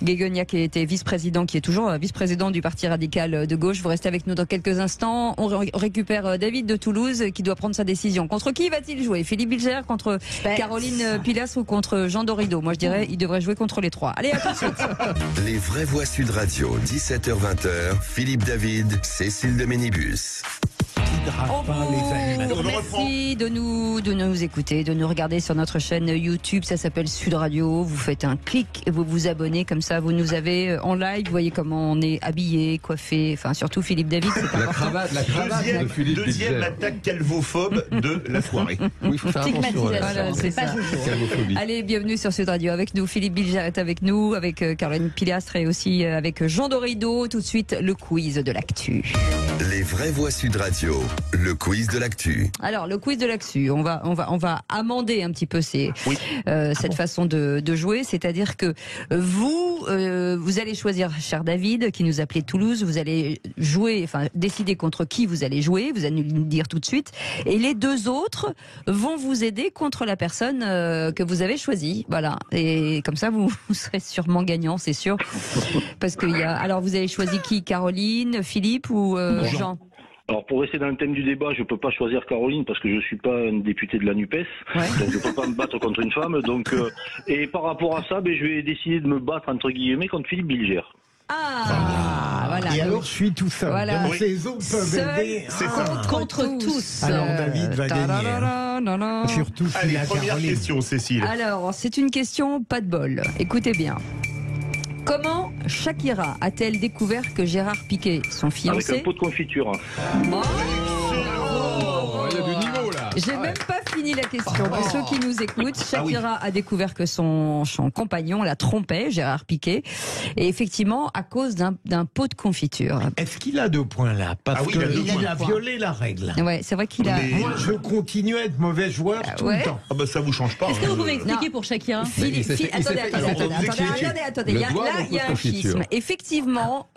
Guégoniac, qui était vice-président, qui est toujours vice-président du Parti radical de gauche. Vous restez avec nous dans quelques instants. On récupère David de Toulouse, qui doit prendre sa décision. Contre qui va-t-il jouer? Philippe Bilger, contre Caroline Pilas ou contre Jean Dorido? Moi, je dirais, il devrait jouer contre les trois. Allez, à tout de suite. Les vraies voix Sud Radio, 17h-20h. Philippe David, Cécile de Ménibus. Merci de nous écouter, de nous regarder sur notre chaîne YouTube. Ça s'appelle Sud Radio. Vous faites un clic et vous vous abonnez. Comme ça, vous nous avez en live. Vous voyez comment on est habillé, coiffé. Enfin, surtout Philippe David. C'est la cravate de Philippe Bilger. Deuxième attaque calvophobe de la soirée. Oui, il faut faire attention. Voilà, c'est ça. Allez, bienvenue sur Sud Radio avec nous. Philippe Bilger est avec nous, avec Caroline Pilastre et aussi avec Jean Dorido. Tout de suite, le quiz de l'actu. Les vraies voix Sud Radio. Le quiz de l'actu. Alors, le quiz de l'actu, on va amender un petit peu cette façon de jouer, c'est-à-dire que vous allez choisir, cher David, qui nous appelait de Toulouse, vous allez jouer, enfin décider contre qui vous allez jouer, vous allez nous le dire tout de suite, et les deux autres vont vous aider contre la personne que vous avez choisie, voilà. Et comme ça, vous serez sûrement gagnant, c'est sûr, parce alors vous avez choisi qui, Caroline, Philippe ou Jean? Alors pour rester dans le thème du débat, je peux pas choisir Caroline parce que je suis pas un député de la NUPES, donc je peux pas me battre contre une femme. Donc et par rapport à ça, je vais décider de me battre entre guillemets contre Philippe Bilger. Voilà. Et alors je suis tout seul. Voilà. Donc les autres peuvent aider. Contre tous. Alors David va gagner. Surtout Allez, première question, Cécile. Alors c'est une question pas de bol. Écoutez bien. Comment Shakira a-t-elle découvert que Gérard Piqué, son fiancé... Avec un pot de confiture. Il y a du niveau là. J'ai même pas fini la question. Pour ceux qui nous écoutent, Shakira a découvert que son compagnon la trompait, Gérard Piqué, et effectivement à cause d'un pot de confiture. Est-ce qu'il a 2 points là? Parce qu'il a violé la règle. Ouais, c'est vrai qu'il a... Moi, je continue à être mauvais joueur tout le temps. Ah bah ça vous change pas. Est-ce que vous pouvez expliquer pour Shakira? Attendez. Là, il y a un schisme. Effectivement,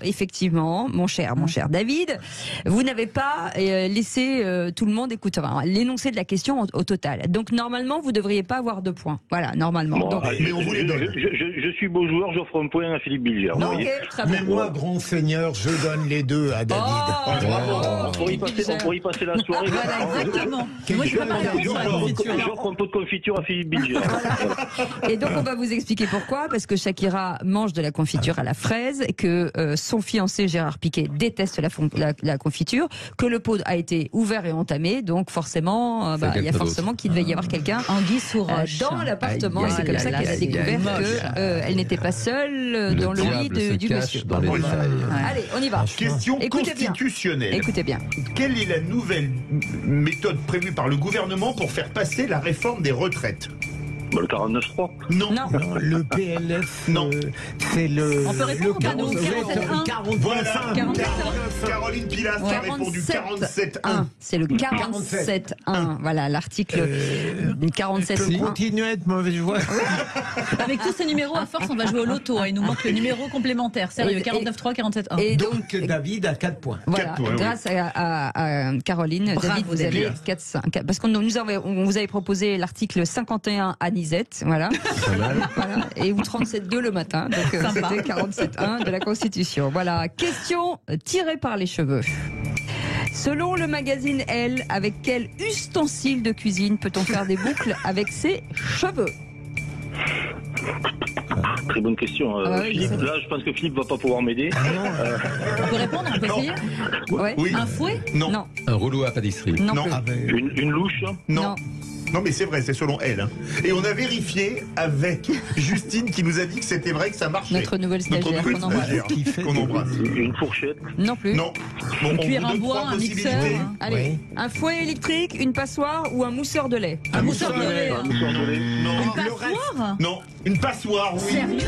mon cher David, vous n'avez pas laissé tout le monde écouter l'énoncé de la question au total. Donc normalement, vous ne devriez pas avoir 2 points. Voilà, normalement. Bon, donc, mais on vous les donne. Je suis beau joueur, j'offre un point à Philippe Bilger. Mais moi, grand seigneur, je donne les 2 à David. On pourrait y passer la soirée. Voilà, exactement. Moi, j'offre un pot de confiture à Philippe Bilger. Et donc, on va vous expliquer pourquoi. Parce que Shakira mange de la confiture à la fraise, et que son fiancé Gérard Piqué déteste la confiture, que le pot a été ouvert et entamé, donc forcément, il y a forcément qu'il devait y avoir quelqu'un dans l'appartement. C'est comme ça qu'elle a découvert qu'elle n'était pas seule dans le lit du monsieur. Allez, on y va. Question constitutionnelle. Écoutez bien. Quelle est la nouvelle méthode prévue par le gouvernement pour faire passer la réforme des retraites? Le 49.3. Non. Le PLF, c'est le. On peut répondre, le Pano, 47.1. Voilà. 47. Caroline Pilastre a répondu 47.1. C'est le 47.1. Voilà, l'article 47.1. Je peux continuer à être mauvaise voix. Avec tous ces numéros, à force, on va jouer au loto. Il nous manque le numéro complémentaire. Sérieux, 49.3, 47.1. Et donc, David a 4 points. Voilà, grâce à Caroline, bravo, David, vous avez 4-5. Parce qu'on vous avait proposé l'article 51 à Nisette, voilà. Voilà. Et ou 37.2 le matin, donc c'était 47.1 de la Constitution. Voilà, question tirée par les cheveux. Selon le magazine Elle, avec quel ustensile de cuisine peut-on faire des boucles avec ses cheveux? Très bonne question. Philippe, là, je pense que Philippe va pas pouvoir m'aider. On peut répondre, on peut essayer. Ouais. Oui. Un fouet? Non. Un rouleau à pâtisserie. Non. Une louche? Non. Non, mais c'est vrai, c'est selon elle. Hein. Et on a vérifié avec Justine qui nous a dit que c'était vrai, que ça marchait. Notre nouvelle stagiaire qu'on embrasse. Qu'on embrasse. Une fourchette? Non plus. Non. Bon, Une on cuillère vous à donne bois, trois un mixeur. possibilités. Allez, un fouet électrique, une passoire ou un mousseur de lait? Un mousseur de lait. Un mousseur de lait? Non. Une passoire? Non. Une passoire, oui. Sérieux?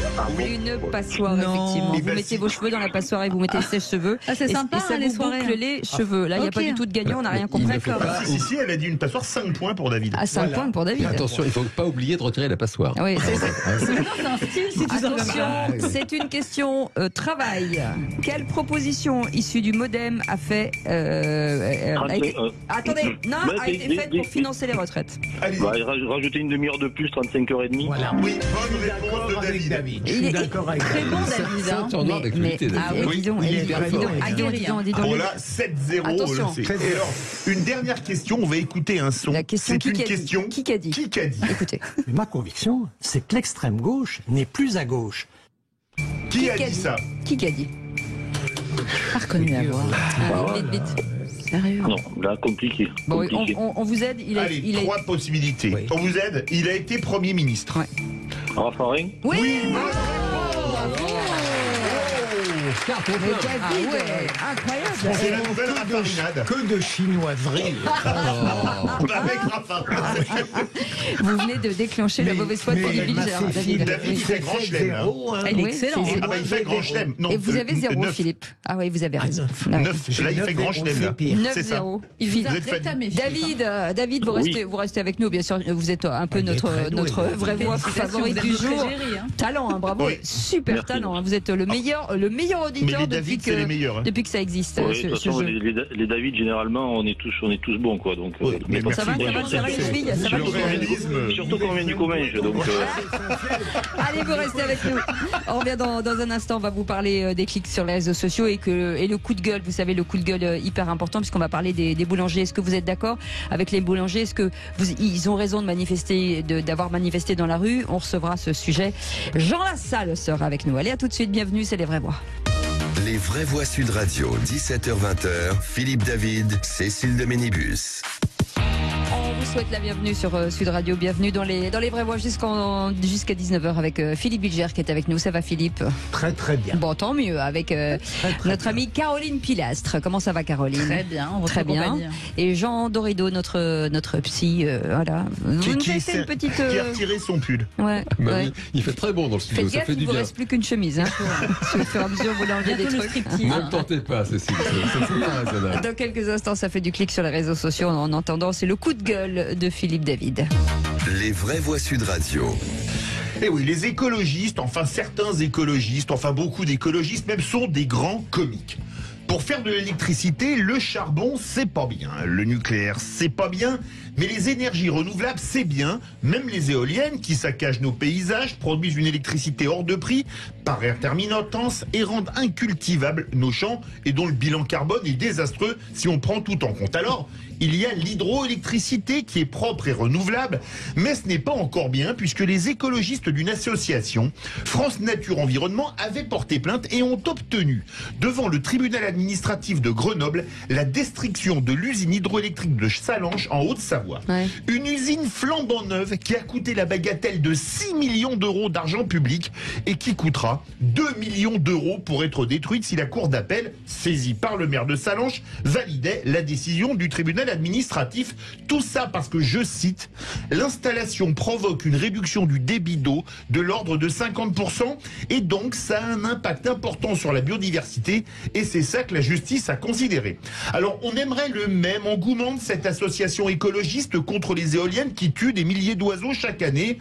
Une passoire, effectivement. Eh Vous ben, mettez si. vos cheveux dans la passoire et vous mettez ses cheveux. Ah, c'est Et- sympa, et ça les vous soirées. boucle les cheveux. Là, il n'y a Ok. pas du tout de gagnant, on n'a rien compris. Il ne faut pas- Si, elle a dit une passoire, 5 points pour David. À 5 points pour David. Attention, il ne faut pas oublier de retirer la passoire. Ah oui, c'est ça. C'est un style, si tu savais pas. Attention, c'est une question travail. Quelle proposition issue du MoDem a fait a été- Attendez, non, a été faite pour financer les retraites? Allez-y. Bah, rajouter une demi-heure de plus, 35h30. Voilà. Oui, Je bonne suis réponse d'accord de avec David. David. Je Il suis est d'accord avec Très David. bon, David. Hein. C'est en ordre d'actualité, David. Ah oui. dis donc, il est dis donc, très dis donc, fort. dis donc. Bon là, 7-0, Attention. je sais. Et alors, une dernière question, on va écouter un son. La question C'est une qui a dit question. Qui a dit Qui a dit Écoutez. Mais ma conviction, c'est que l'extrême gauche n'est plus à gauche. Qui a dit ça? Qui a dit? Pas reconnu la voix. Vite. Sérieux? Non, là, compliqué. Bon, Compliqué. on vous aide. Allez, 3 possibilités. Oui. On vous aide. Il a été Premier ministre. Raffarin? Oui, Carte au Mais plein. David, incroyable. C'est la nouvelle raffarinade. Que de chinoiserie. Avec Rafa. Vous venez de déclencher la mauvaise foi de Philippe Bilger, David fait grand chelem. là. Elle est excellente. Ah bah il fait grand chelem. Non, Et vous avez 0, 9. Philippe. Ah oui, vous avez raison. 9. Là, il fait grand chelem. là. C'est ça. 9-0. Il vous a Vous êtes rétamé, Philippe. David, vous restez avec nous, bien sûr. Vous êtes un peu Il est très doué. notre vraie voix favorite du jour. Talent, hein, bravo, Oui. super Merci. talent. Hein. Vous êtes le meilleur Mais auditeur les depuis David, c'est les meilleurs. hein. que ça existe. Oui, de toute ce façon, jeu. les David, généralement, on est tous bons, quoi. Donc, Oui, mais pas de Ça va, soucis. ça va les chevilles, ça va Le les chevilles. réalisme. Surtout quand on vient du Comminges, donc. Allez, vous restez avec nous. On revient dans un instant. On va vous parler des clics sur les réseaux sociaux et le coup de gueule. Vous savez, le coup de gueule hyper important puisqu'on va parler des boulangers. Est-ce que vous êtes d'accord avec les boulangers? Est-ce que ils ont raison de manifester, d'avoir manifesté dans la rue? On recevra ce sujet. Jean Lassalle sera avec nous. Allez, à tout de suite. Bienvenue, c'est les vraies voix. Les vraies voix Sud Radio, 17h-20h, Philippe David, Cécile de Ménibus. On vous souhaite la bienvenue sur Sud Radio. Bienvenue dans les vraies voix jusqu'à 19h avec Philippe Bilger qui est avec nous. Ça va, Philippe? Très très bien. Bon, tant mieux avec notre amie Caroline Pilastre. Comment ça va, Caroline? Très bien, on Très bien. Et Jean Dorido, notre psy, voilà. Vous nous avez fait une petite. Qui a retiré son pull. Ouais. Bah ouais. oui, il fait très bon dans le studio, Faites ça gaffe, fait il du vous bien. reste plus qu'une chemise. Hein, pour au fur et à mesure, vous l'enlevez des Bientôt le trucs. striptease. Ne le tentez pas, Cécile, c'est pas raisonnable. Dans quelques instants, ça fait du clic sur les réseaux sociaux. En entendant, c'est le coup de gueule de Philippe David. Les vraies voix Sud Radio. Et oui, les écologistes, enfin certains écologistes, enfin beaucoup d'écologistes même, sont des grands comiques. Pour faire de l'électricité, le charbon, c'est pas bien. Le nucléaire, c'est pas bien. Mais les énergies renouvelables, c'est bien. Même les éoliennes, qui saccagent nos paysages, produisent une électricité hors de prix, par intermittence, et rendent incultivables nos champs, et dont le bilan carbone est désastreux si on prend tout en compte. Alors, il y a l'hydroélectricité qui est propre et renouvelable, mais ce n'est pas encore bien puisque les écologistes d'une association, France Nature Environnement, avaient porté plainte et ont obtenu, devant le tribunal administratif de Grenoble, la destruction de l'usine hydroélectrique de Salanches en Haute-Savoie. savoir. Ouais. Une usine flambant neuve qui a coûté la bagatelle de 6 millions d'euros d'argent public et qui coûtera 2 millions d'euros pour être détruite si la cour d'appel, saisie par le maire de Sallanches, validait la décision du tribunal administratif. Tout ça parce que, je cite, l'installation provoque une réduction du débit d'eau de l'ordre de 50% et donc ça a un impact important sur la biodiversité et c'est ça que la justice a considéré. Alors on aimerait le même engouement de cette association écologiste contre les éoliennes qui tuent des milliers d'oiseaux chaque année.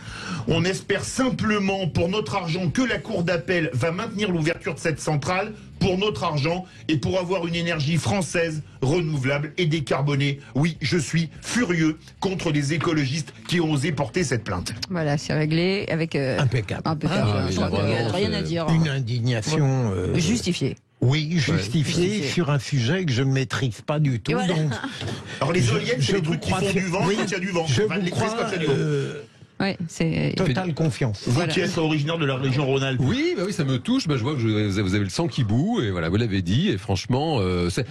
On espère simplement pour notre argent que la cour d'appel va maintenir l'ouverture de cette centrale pour notre argent et pour avoir une énergie française renouvelable et décarbonée. Oui, je suis furieux contre les écologistes qui ont osé porter cette plainte. Voilà, c'est réglé avec impeccable. Rien à dire. Une indignation justifiée. Oui, justifiée sur un sujet que je ne maîtrise pas du tout. Voilà. Donc, alors les éoliennes, c'est les trucs qui font du vent quand il y a du vent. Je vous crois, ouais, c'est totale confiance. Vous qui êtes originaire de la région Rhône-Alpes. Oui, bah oui, ça me touche. Bah, je vois que vous avez le sang qui bout et voilà, vous l'avez dit. Et franchement,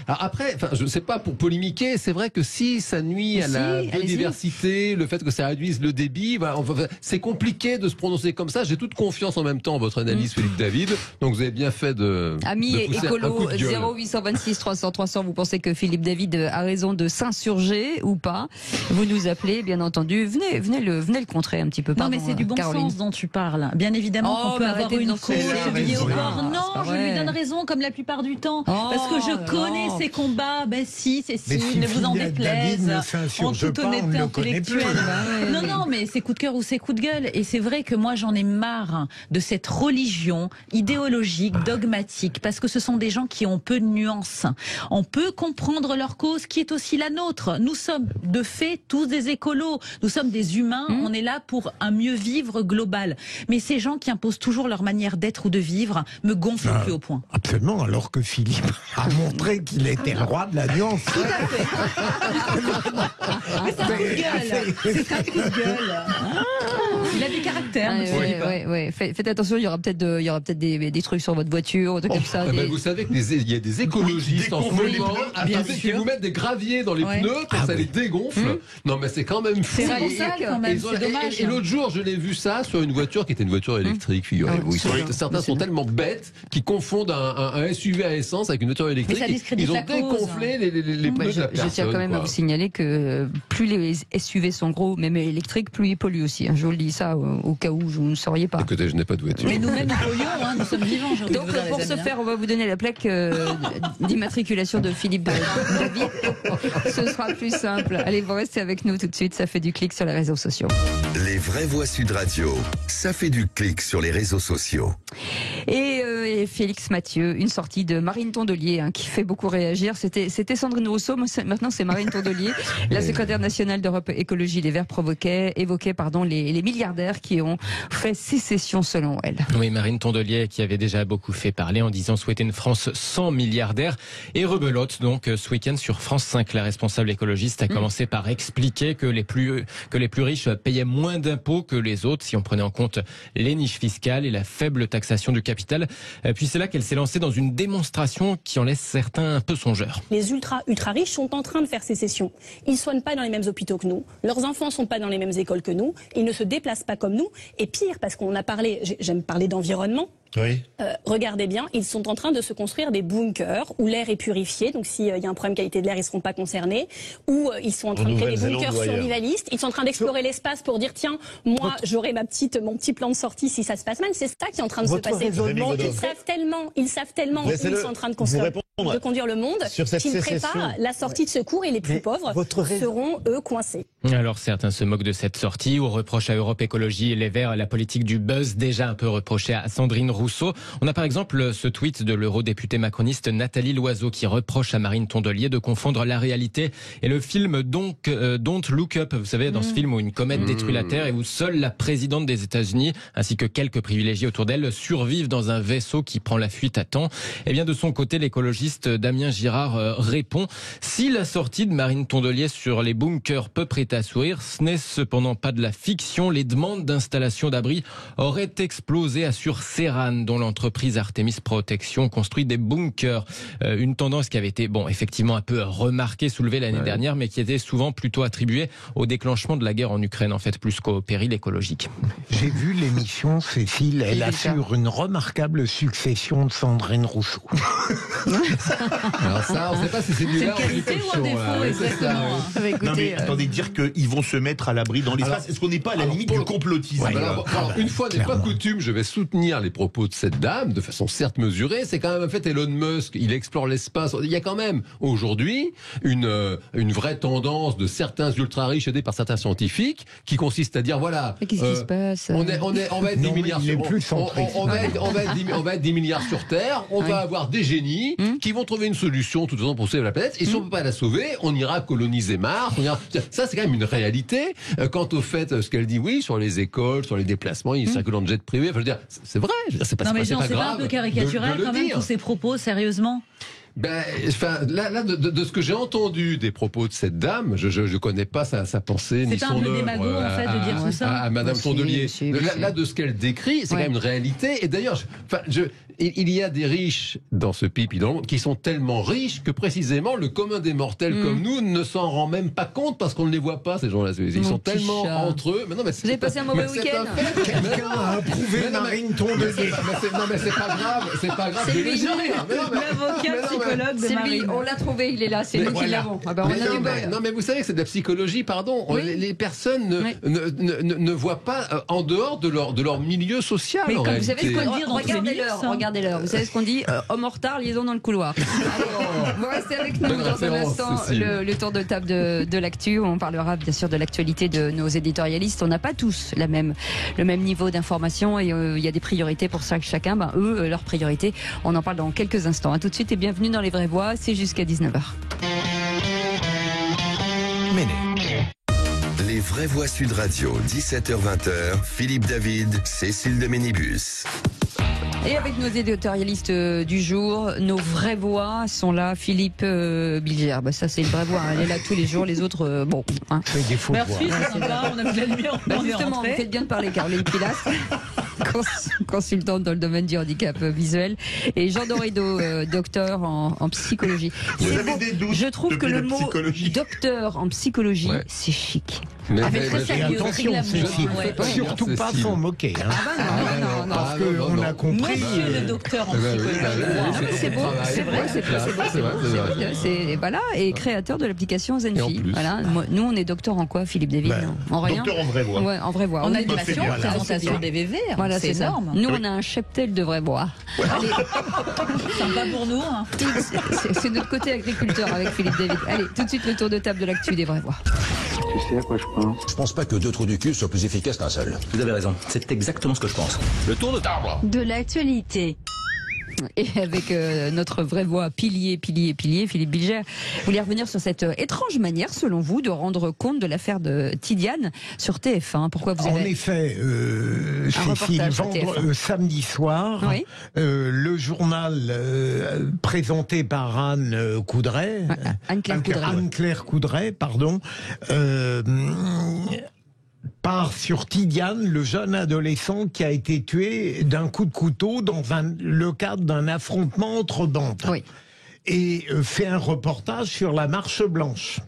après, je sais pas pour polémiquer, c'est vrai que si ça nuit à la biodiversité, le fait que ça réduise le débit, voilà, c'est compliqué de se prononcer comme ça. J'ai toute confiance en même temps en votre analyse, Philippe David. Donc vous avez bien fait de. Amis de pousser écolo, un coup de gueule. 0826 300 300. Vous pensez que Philippe David a raison de s'insurger ou pas? Vous nous appelez, bien entendu. Venez le contrer un petit peu. Non, mais c'est du bon sens dont tu parles. Bien évidemment qu'on peut avoir une cause liée au corps. Non, je lui donne raison comme la plupart du temps. Parce que je connais ses combats. Ben si, Cécile, ne vous en déplaise. En toute honnêteté intellectuelle. Non, mais c'est coup de cœur ou c'est coup de gueule. Et c'est vrai que moi, j'en ai marre de cette religion idéologique, dogmatique. Parce que ce sont des gens qui ont peu de nuances. On peut comprendre leur cause qui est aussi la nôtre. Nous sommes de fait tous des écolos. Nous sommes des humains. On est là pour un mieux vivre global. Mais ces gens qui imposent toujours leur manière d'être ou de vivre me gonflent au plus haut point. Absolument, alors que Philippe a montré qu'il était le roi de la nuance. Tout à fait. Mais c'est un coup de gueule. C'est un coup de gueule. Il a du caractère. Oui. Faites attention, il y aura peut-être des trucs sur votre voiture, des trucs comme ça. Vous savez qu'il y a des écologistes en ce moment qui vous mettent des graviers dans les pneus pour que ça les dégonfle. Non, mais c'est quand même fou. C'est radical quand même, c'est dommage. Et l'autre jour, je l'ai vu ça sur une voiture qui était une voiture électrique, figurez-vous. Certains sont tellement bêtes qu'ils confondent un SUV à essence avec une voiture électrique. Ils ont dégonflé les pneus de la personne. Je tiens quand même à vous signaler que plus les SUV sont gros, même électriques, plus ils polluent aussi. Je vous le dis ça au cas où vous ne sauriez pas. Écoutez, je n'ai pas de voiture. Mais nous-mêmes, nous polluons, nous sommes vivants. Donc pour ce faire, on va vous donner la plaque d'immatriculation de Philippe David. Ce sera plus simple. Allez, vous restez avec nous tout de suite. Ça fait du clic sur les réseaux sociaux. Les vraies voix Sud Radio, ça fait du clic sur les réseaux sociaux. Et Félix Mathieu, une sortie de Marine Tondelier qui fait beaucoup réagir. C'était Sandrine Rousseau, maintenant c'est Marine Tondelier. La secrétaire nationale d'Europe Écologie Les Verts évoquait les milliardaires qui ont fait sécession selon elle. Oui, Marine Tondelier qui avait déjà beaucoup fait parler en disant souhaiter une France sans milliardaires et rebelote donc ce week-end sur France 5. La responsable écologiste a commencé par expliquer que les plus riches payaient moins d'impôts que les autres si on prenait en compte les niches fiscales et la faible taxation du capital. Puis c'est là qu'elle s'est lancée dans une démonstration qui en laisse certains un peu songeurs. Les ultra riches sont en train de faire sécession. Ils soignent pas dans les mêmes hôpitaux que nous. Leurs enfants sont pas dans les mêmes écoles que nous. Ils ne se déplacent pas comme nous. Et pire, parce qu'on a parlé, j'aime parler d'environnement. Oui. Regardez bien, ils sont en train de se construire des bunkers où l'air est purifié. Donc s'il y a un problème qualité de l'air, ils ne seront pas concernés. Ou ils sont en train de créer des bunkers survivalistes. Ils sont en train d'explorer l'espace pour dire tiens, moi j'aurai mon petit plan de sortie si ça se passe mal. C'est ça qui est en train de se passer. Ils savent tellement où ils sont en train de conduire le monde qu'ils préparent la sortie de secours et les plus pauvres seront eux coincés. Alors certains se moquent de cette sortie ou reprochent à Europe Écologie et Les Verts la politique du buzz déjà un peu reprochée à Sandrine Rousseau. On a par exemple ce tweet de l'eurodéputée macroniste Nathalie Loiseau qui reproche à Marine Tondelier de confondre la réalité et le film Don't Look Up. Vous savez, dans ce film où une comète détruit la Terre et où seule la présidente des États-Unis ainsi que quelques privilégiés autour d'elle survivent dans un vaisseau qui prend la fuite à temps. Et bien de son côté, l'écologiste l'écologiste Damien Girard répond. Si la sortie de Marine Tondelier sur les bunkers peut prêter à sourire, ce n'est cependant pas de la fiction. Les demandes d'installation d'abris auraient explosé, assure Ceran, dont l'entreprise Artemis Protection construit des bunkers. Une tendance qui avait été, effectivement un peu remarquée, soulevée l'année dernière, mais qui était souvent plutôt attribuée au déclenchement de la guerre en Ukraine, en fait, plus qu'au péril écologique. J'ai vu l'émission, Cécile, elle assure une remarquable succession de Sandrine Rousseau. Alors ça, on ne sait pas si c'est du qualité ou un défaut, exactement. Non mais attendez, dire qu'ils vont se mettre à l'abri dans l'espace, est-ce qu'on n'est pas à la limite du complotisme? Alors, une fois n'est pas coutume, je vais soutenir les propos de cette dame, de façon certes mesurée. C'est quand même un fait, Elon Musk, il explore l'espace. Il y a quand même, aujourd'hui, une vraie tendance de certains ultra-riches aidés par certains scientifiques qui consiste à dire, voilà... Mais qu'est-ce qui se passe? On va être 10 milliards on va être 10 milliards sur Terre, on va avoir des génies qui vont trouver une solution tout le temps pour sauver la planète, et si on ne peut pas la sauver, on ira coloniser Mars. Ça, c'est quand même une réalité. Quant au fait, ce qu'elle dit, oui, sur les écoles, sur les déplacements, ils circulent en jet privé. Enfin, je veux dire, c'est vrai. C'est pas, non, mais c'est pas grave. C'est pas un peu caricatural quand même, tous ces propos, sérieusement? Là, de ce que j'ai entendu des propos de cette dame, je connais pas sa pensée ni son œuvre. C'est un peu démago, en fait, de dire tout ça. À Madame Tondelier. Là, de ce qu'elle décrit, c'est quand même une réalité. Et d'ailleurs, il y a des riches dans ce pays, dans le monde, qui sont tellement riches que précisément le commun des mortels comme nous ne s'en rend même pas compte parce qu'on ne les voit pas, ces gens-là. Ils sont tellement entre eux. Mais non, mais vous avez passé un mauvais week-end? Quelqu'un a approuvé Marine Tondelier. Non, mais c'est pas grave. C'est pas grave. C'est lui, l'avocat psychologue de Marine. On l'a trouvé, il est là. C'est nous qui l'avons. Non, mais vous savez que c'est de la psychologie, pardon. Les personnes ne voient pas en dehors de leur milieu social. Mais vous savez ce qu'on dit? Regardez-leur. Vous savez ce qu'on dit? Homme en retard, liaison dans le couloir. Alors, vous restez avec nous dans un instant. Le tour de table de l'actu. On parlera bien sûr de l'actualité de nos éditorialistes. On n'a pas tous le même niveau d'information et il y a des priorités pour ça que chacun. Eux, leurs priorités. On en parle dans quelques instants. À tout de suite et bienvenue dans Les Vraies Voix. C'est jusqu'à 19h. Les Vraies Voix Sud Radio, 17h-20h, Philippe David, Cécile de Ménibus. Et avec nos éditorialistes du jour, nos vraies voix sont là. Philippe Bilger, ça c'est une vraie voix, elle est là tous les jours, les autres, bon. C'est des faux voix. Merci, c'est sympa, on a vu la lumière. Justement, vous faites bien de parler, Caroline Pilas, consultante dans le domaine du handicap visuel, et Jean Dorido, docteur en psychologie. Je trouve que le mot docteur en psychologie, c'est chic. Attention, surtout pas s'en moquer. Non, parce qu'on a compris. Monsieur le docteur en psychologie. C'est beau, c'est vrai, c'est voilà, et créateur de l'application Zenfi. Voilà, nous on est docteur en quoi, Philippe David? En rien. Docteur en vraie voix. Ouais, en vraie voix. En animation, présentation des VV. Voilà, c'est énorme. Nous on a un cheptel de vraie voix. Allez, sympa pour nous. C'est notre côté agriculteur avec Philippe David. Allez, tout de suite le tour de table de l'actu des vraies voix. Tu sais à quoi je pense? Je pense pas que 2 trous du cul soient plus efficaces qu'un seul. Vous avez raison, c'est exactement ce que je pense. Le tour de table de l'actualité. Et avec notre vraie voix pilier, Philippe Bilger, vous voulez revenir sur cette étrange manière, selon vous, de rendre compte de l'affaire de Tidiane sur TF1. Pourquoi vous avez... En effet, Cécile, samedi soir, oui. Le journal présenté par Anne-Claire Coudray, part sur Tidiane, le jeune adolescent qui a été tué d'un coup de couteau dans le cadre d'un affrontement entre bandes. Oui. Et fait un reportage sur la marche blanche.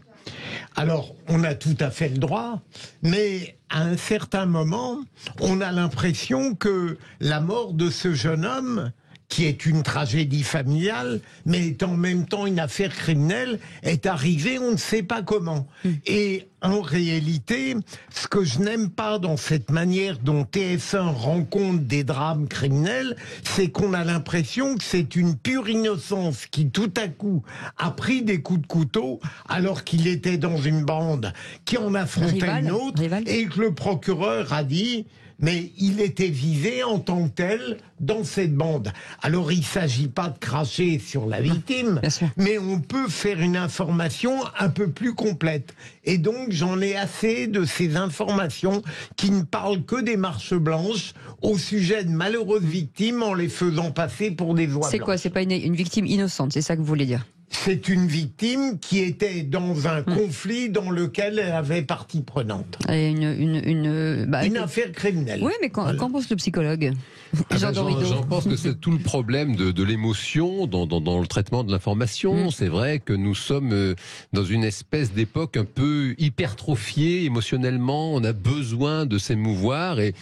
Alors, on a tout à fait le droit, mais à un certain moment, on a l'impression que la mort de ce jeune homme, qui est une tragédie familiale, mais est en même temps une affaire criminelle, est arrivée on ne sait pas comment. Et en réalité, ce que je n'aime pas dans cette manière dont TF1 rend compte des drames criminels, c'est qu'on a l'impression que c'est une pure innocence qui tout à coup a pris des coups de couteau alors qu'il était dans une bande qui en affrontait une autre et que le procureur a dit mais il était visé en tant que tel dans cette bande. Alors il ne s'agit pas de cracher sur la victime, mais on peut faire une information un peu plus complète. Et donc j'en ai assez de ces informations qui ne parlent que des marches blanches au sujet de malheureuses victimes en les faisant passer pour des voix blanches. C'est quoi? C'est pas une victime innocente, c'est ça que vous voulez dire? C'est une victime qui était dans un conflit dans lequel elle avait partie prenante. Et une affaire criminelle. Oui, mais qu'en pense le psychologue? J'en pense que c'est tout le problème de l'émotion dans le traitement de l'information. C'est vrai que nous sommes dans une espèce d'époque un peu hypertrophiée émotionnellement. On a besoin de s'émouvoir et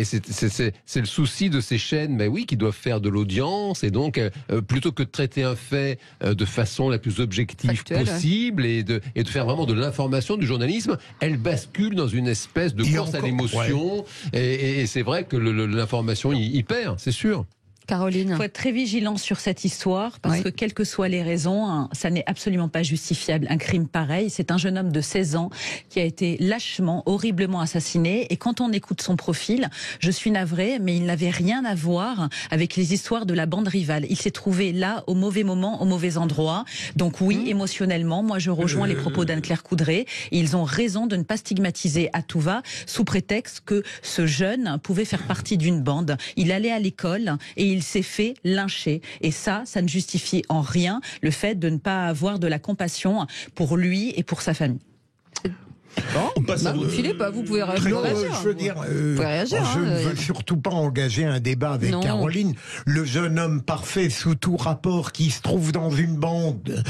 c'est le souci de ces chaînes, mais oui, qui doivent faire de l'audience et donc plutôt que de traiter un fait de façon la plus objective possible et de faire vraiment de l'information, du journalisme, elles basculent dans une espèce de course à l'émotion et c'est vrai que l'information y perd, c'est sûr. Caroline. Il faut être très vigilant sur cette histoire parce que quelles que soient les raisons, ça n'est absolument pas justifiable. Un crime pareil, c'est un jeune homme de 16 ans qui a été lâchement, horriblement assassiné. Et quand on écoute son profil, je suis navrée, mais il n'avait rien à voir avec les histoires de la bande rivale. Il s'est trouvé là, au mauvais moment, au mauvais endroit. Donc oui, émotionnellement, moi je rejoins les propos d'Anne-Claire Coudray. Ils ont raison de ne pas stigmatiser à tout va sous prétexte que ce jeune pouvait faire partie d'une bande. Il allait à l'école et il s'est fait lyncher. Et ça ne justifie en rien le fait de ne pas avoir de la compassion pour lui et pour sa famille. On passe à Philippe, vous pouvez réagir. Je veux dire, je ne veux surtout pas engager un débat avec Caroline. Le jeune homme parfait sous tout rapport qui se trouve dans une bande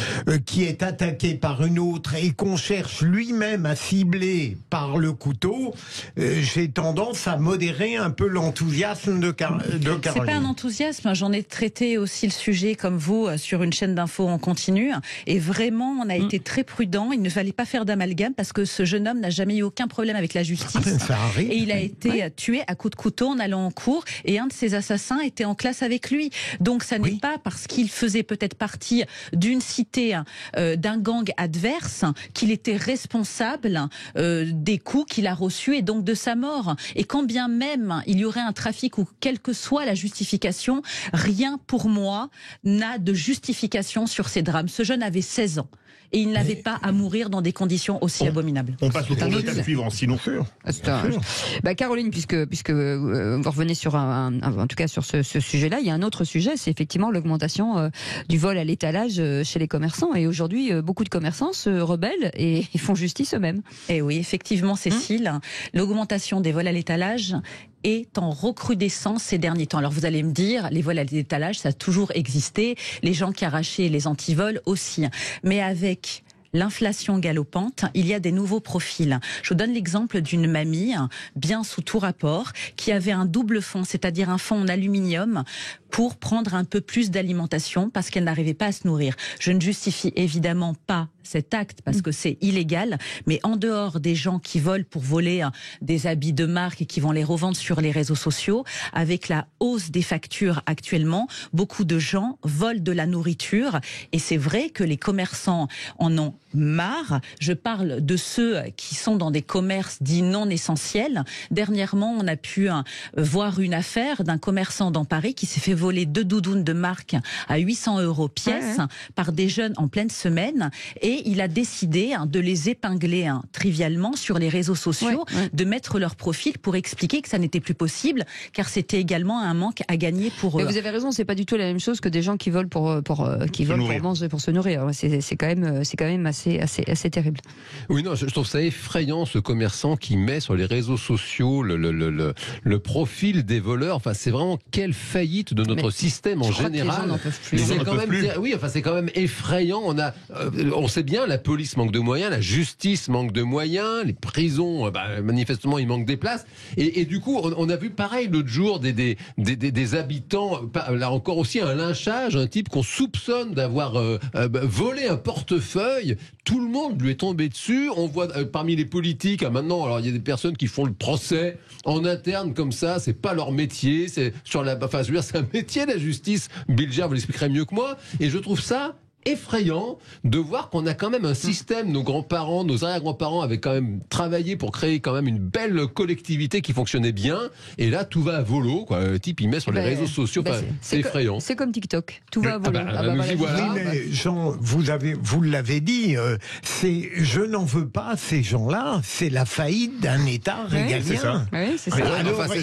qui est attaqué par une autre et qu'on cherche lui-même à cibler par le couteau, j'ai tendance à modérer un peu l'enthousiasme de Caroline. C'est pas un enthousiasme, j'en ai traité aussi le sujet comme vous sur une chaîne d'infos en continu et vraiment on a été très prudent, il ne fallait pas faire d'amalgame parce que ce jeune homme n'a jamais eu aucun problème avec la justice. Et il a été tué à coups de couteau en allant en cours et un de ses assassins était en classe avec lui. Donc ça n'est pas parce qu'il faisait peut-être partie d'une cité, d'un gang adverse, qu'il était responsable des coups qu'il a reçus et donc de sa mort. Et quand bien même il y aurait un trafic ou quelle que soit la justification, rien pour moi n'a de justification sur ces drames. Ce jeune avait 16 ans. Et il n'avait pas à mourir dans des conditions aussi abominables. On passe au tour de table suivant, sinon. Caroline, puisque vous revenez sur en tout cas sur ce sujet-là, il y a un autre sujet, c'est effectivement l'augmentation du vol à l'étalage chez les commerçants. Et aujourd'hui, beaucoup de commerçants se rebellent et font justice eux-mêmes. Et oui, effectivement, Cécile, l'augmentation des vols à l'étalage est en recrudescence ces derniers temps. Alors vous allez me dire, les vols à l'étalage, ça a toujours existé, les gens qui arrachaient les antivols aussi. Mais avec l'inflation galopante, il y a des nouveaux profils. Je vous donne l'exemple d'une mamie, bien sous tout rapport, qui avait un double fond, c'est-à-dire un fond en aluminium, pour prendre un peu plus d'alimentation parce qu'elle n'arrivait pas à se nourrir. Je ne justifie évidemment pas cet acte parce que c'est illégal, mais en dehors des gens qui volent pour voler des habits de marque et qui vont les revendre sur les réseaux sociaux, avec la hausse des factures actuellement, beaucoup de gens volent de la nourriture et c'est vrai que les commerçants en ont marre. Je parle de ceux qui sont dans des commerces dits non essentiels. Dernièrement, on a pu voir une affaire d'un commerçant dans Paris qui s'est fait voler 2 doudounes de marque à 800 € pièce par des jeunes en pleine semaine et il a décidé de les épingler trivialement sur les réseaux sociaux, de mettre leur profil pour expliquer que ça n'était plus possible car c'était également un manque à gagner pour eux. Mais vous avez raison, c'est pas du tout la même chose que des gens qui volent pour manger, pour se nourrir. C'est quand même assez terrible. Oui, non, je trouve ça effrayant ce commerçant qui met sur les réseaux sociaux le profil des voleurs. Enfin, c'est vraiment quelle faillite de notre système en général. C'est quand même effrayant. On sait bien, la police manque de moyens, la justice manque de moyens, les prisons, manifestement, il manque des places. Et du coup, on a vu pareil l'autre jour des habitants, là encore aussi un lynchage, un type qu'on soupçonne d'avoir volé un portefeuille. Tout le monde lui est tombé dessus. On voit parmi les politiques, maintenant, alors il y a des personnes qui font le procès en interne comme ça. C'est pas leur métier. C'est un métier, la justice. Bilger vous l'expliquerait mieux que moi. Et je trouve ça effrayant de voir qu'on a quand même un système, nos grands-parents, nos arrière-grands-parents avaient quand même travaillé pour créer quand même une belle collectivité qui fonctionnait bien, et là tout va à volo, quoi. Le type il met sur les réseaux sociaux, c'est effrayant. C'est comme TikTok, tout va à volo. Oui, mais Jean, vous l'avez dit, je n'en veux pas à ces gens-là, c'est la faillite d'un État régalien. Oui, c'est ça. Alors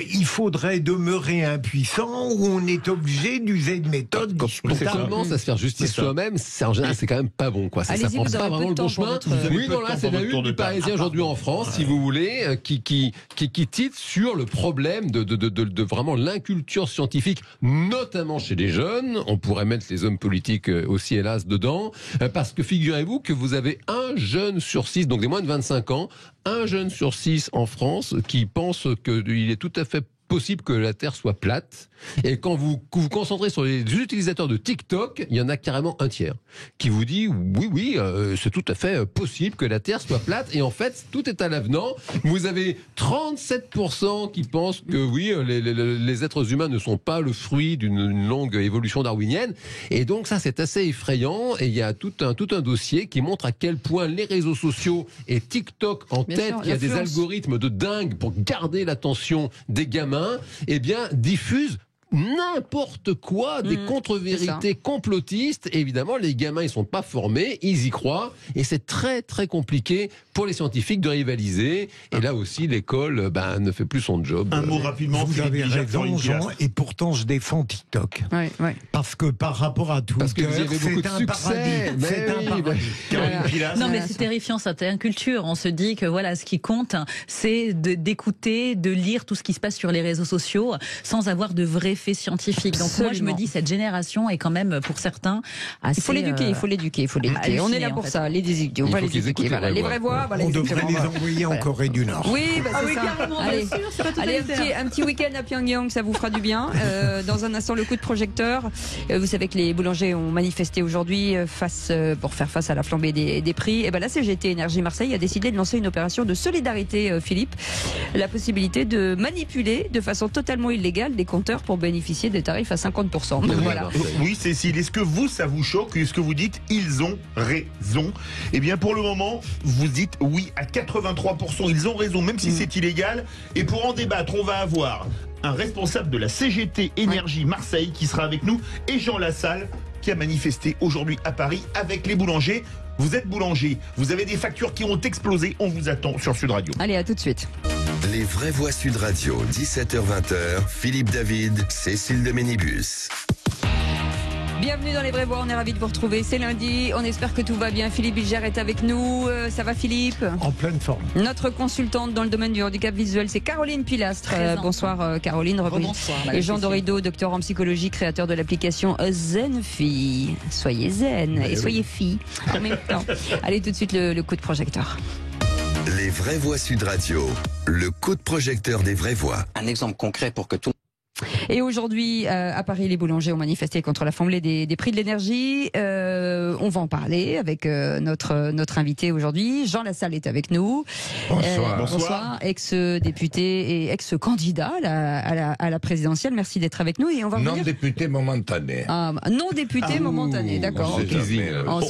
il faudrait demeurer impuissant, où on est obligé d'user de méthodes pour commencer à se faire justice soi-même, en général c'est quand même pas bon, quoi. Ça prend pas vraiment le bon chemin. Oui, non, là c'est la une du Parisien aujourd'hui en France, si vous voulez, qui titre sur le problème de vraiment l'inculture scientifique, notamment chez les jeunes. On pourrait mettre les hommes politiques aussi, hélas, dedans, parce que figurez-vous que vous avez 1 jeune sur 6, donc des moins de 25 ans, 1 jeune sur 6 en France qui pense qu'il est tout à fait possible que la Terre soit plate. Et quand vous vous concentrez sur les utilisateurs de TikTok, il y en a carrément 1/3 qui vous dit oui, c'est tout à fait possible que la Terre soit plate. Et en fait, tout est à l'avenant. Vous avez 37% qui pensent que oui, les êtres humains ne sont pas le fruit d'une longue évolution darwinienne. Et donc ça, c'est assez effrayant. Et il y a tout un dossier qui montre à quel point les réseaux sociaux et TikTok en tête, il y a des algorithmes de dingue pour garder l'attention des gamins, diffusent n'importe quoi, des contre-vérités complotistes. Et évidemment, les gamins, ils sont pas formés, ils y croient, et c'est très très compliqué pour les scientifiques de rivaliser. Et là aussi, l'école ne fait plus son job. Un mot rapidement. Vous avez raison, Jean, et pourtant je défends TikTok. Parce que par rapport à Twitter, c'est un paradis. Non, mais c'est terrifiant, cette inculture. On se dit que voilà, ce qui compte, c'est d'écouter, de lire tout ce qui se passe sur les réseaux sociaux, sans avoir de vrais faits scientifiques. Donc moi, je me dis, cette génération est quand même, pour certains, assez... Il faut l'éduquer. On est là pour ça, les déséduquer. On va les éduquer. Les vraies voix. On devrait les envoyer en Corée du Nord. Oui, c'est ça. Carrément, allez, un petit week-end à Pyongyang, ça vous fera du bien. Dans un instant, le coup de projecteur. Vous savez que les boulangers ont manifesté aujourd'hui pour faire face à la flambée des prix. Et la CGT Énergie Marseille a décidé de lancer une opération de solidarité, Philippe. La possibilité de manipuler de façon totalement illégale des compteurs pour bénéficier des tarifs à 50%. Voilà. Oui, Cécile, est-ce que ça vous choque? Est-ce que vous dites ils ont raison? Eh bien, pour le moment, vous dites oui à 83%. Ils ont raison, même si c'est illégal. Et pour en débattre, on va avoir un responsable de la CGT Énergie Marseille qui sera avec nous, et Jean Lassalle qui a manifesté aujourd'hui à Paris avec les boulangers. Vous êtes boulanger, vous avez des factures qui ont explosé. On vous attend sur Sud Radio. Allez, à tout de suite. Les vraies voix Sud Radio, 17h-20h, Philippe David, Cécile de Ménibus. Bienvenue dans les vraies voix, on est ravis de vous retrouver. C'est lundi, on espère que tout va bien. Philippe Bilger est avec nous. Ça va, Philippe? En pleine forme. Notre consultante dans le domaine du handicap visuel, c'est Caroline Pilastre. Bonsoir Caroline. Bonsoir. Et Jean Dorido, docteur en psychologie, créateur de l'application Zenfi. Soyez zen et soyez fille en même temps. Allez, tout de suite le coup de projecteur. Les vraies voix Sud Radio, le coup de projecteur des vraies voix. Un exemple concret pour que tout... Et aujourd'hui, à Paris, les boulangers ont manifesté contre la flambée des prix de l'énergie. On va en parler avec notre invité aujourd'hui. Jean Lassalle est avec nous. Bonsoir. Ex-député et ex-candidat à la présidentielle. Merci d'être avec nous. Et on va non député momentané. Non député momentané, d'accord.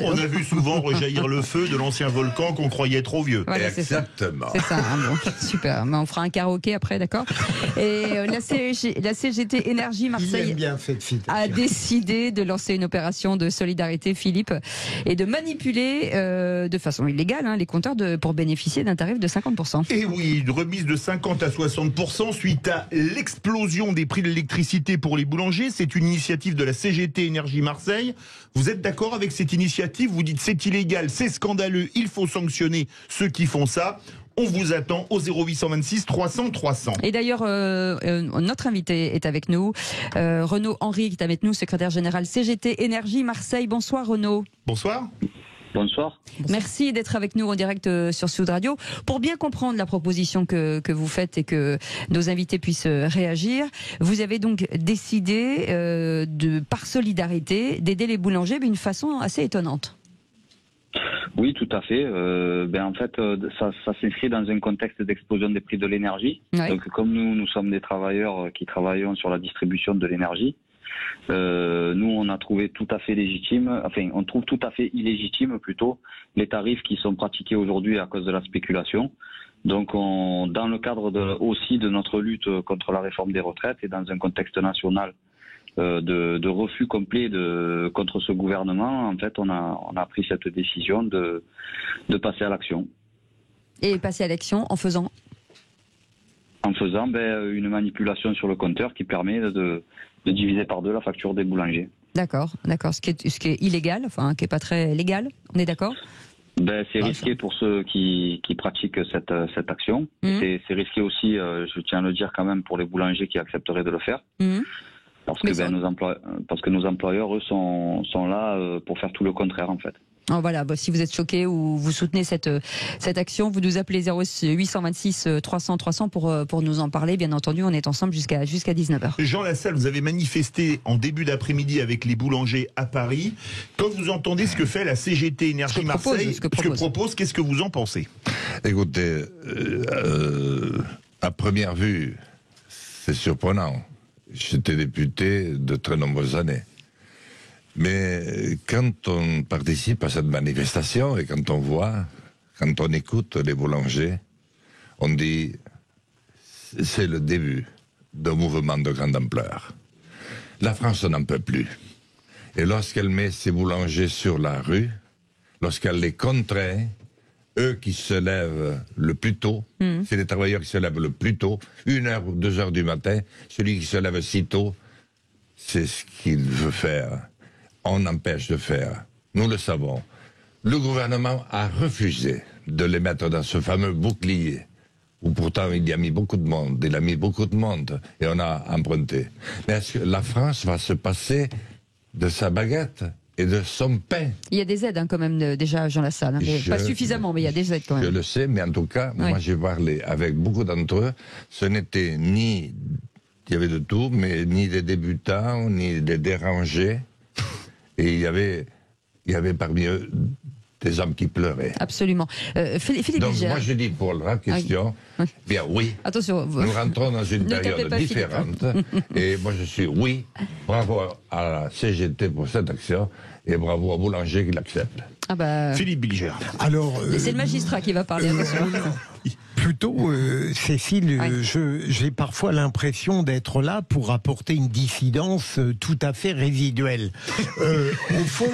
On a vu souvent rejaillir le feu de l'ancien volcan qu'on croyait trop vieux. Voilà, exactement. C'est ça. Super. Mais on fera un karaoké après, d'accord. Et la CGT Énergie Marseille a décidé de lancer une opération de solidarité, Philippe, et de manipuler de façon illégale les compteurs pour bénéficier d'un tarif de 50%. Et oui, une remise de 50 à 60% suite à l'explosion des prix de l'électricité pour les boulangers. C'est une initiative de la CGT Énergie Marseille. Vous êtes d'accord avec cette initiative? Vous dites c'est illégal, c'est scandaleux, il faut sanctionner ceux qui font ça. On vous attend au 0826 300 300. Et d'ailleurs, notre invité est avec nous. Renaud Henry qui est avec nous, secrétaire général CGT Énergie Marseille. Bonsoir Renaud. Bonsoir. Bonsoir. Merci d'être avec nous en direct sur Sud Radio. Pour bien comprendre la proposition que vous faites et que nos invités puissent réagir, vous avez donc décidé, par solidarité, d'aider les boulangers d'une façon assez étonnante. Oui, tout à fait. En fait, ça s'inscrit dans un contexte d'explosion des prix de l'énergie. Ouais. Donc, comme nous sommes des travailleurs qui travaillons sur la distribution de l'énergie, Nous, on a trouvé tout à fait légitime, enfin, on trouve tout à fait illégitime plutôt les tarifs qui sont pratiqués aujourd'hui à cause de la spéculation. Donc, dans le cadre aussi de notre lutte contre la réforme des retraites et dans un contexte national de refus complet contre ce gouvernement, en fait, on a pris cette décision de passer à l'action. Et passer à l'action en faisant une manipulation sur le compteur qui permet de diviser par deux la facture des boulangers. D'accord. Ce qui est illégal, enfin, qui est pas très légal. On est d'accord ? C'est risqué pour ceux qui pratiquent cette action. C'est risqué aussi, je tiens à le dire quand même, pour les boulangers qui accepteraient de le faire. Parce que nos employeurs, eux, sont là pour faire tout le contraire, en fait. Oh, voilà, si vous êtes choqué ou vous soutenez cette action, vous nous appelez 0826 300 300 pour nous en parler. Bien entendu, on est ensemble jusqu'à 19h. Jean Lassalle, vous avez manifesté en début d'après-midi avec les boulangers à Paris. Quand vous entendez ce que fait la CGT Énergie Marseille, ce que propose, qu'est-ce que vous en pensez ? Écoutez, à première vue, c'est surprenant. J'étais député de très nombreuses années. Mais quand on participe à cette manifestation et quand on écoute les boulangers, on dit c'est le début d'un mouvement de grande ampleur. La France n'en peut plus. Et lorsqu'elle met ses boulangers sur la rue, lorsqu'elle les contraint, eux qui se lèvent le plus tôt, c'est les travailleurs qui se lèvent le plus tôt, 1h ou 2h du matin, celui qui se lève si tôt, c'est ce qu'il veut faire. On empêche de faire. Nous le savons. Le gouvernement a refusé de les mettre dans ce fameux bouclier, où pourtant il y a mis beaucoup de monde, il a mis beaucoup de monde, et on a emprunté. Mais est-ce que la France va se passer de sa baguette et de son pain? Il y a des aides quand même déjà, Jean Lassalle, mais pas suffisamment, mais il y a des aides quand même. Je le sais, mais en tout cas, moi j'ai parlé avec beaucoup d'entre eux, ce n'était ni, il y avait de tout, mais ni des débutants, ni des dérangés. Et il y avait parmi eux des hommes qui pleuraient. Absolument. Philippe Donc Bilger. moi je dis pour la question, bien oui, attention, nous rentrons dans une période différente. Et moi je suis bravo à la CGT pour cette action et bravo à Boulanger qui l'accepte. Philippe Bilger. Alors, c'est le magistrat qui va parler, attention. Plutôt, Cécile, j'ai parfois l'impression d'être là pour apporter une dissidence tout à fait résiduelle. Au fond,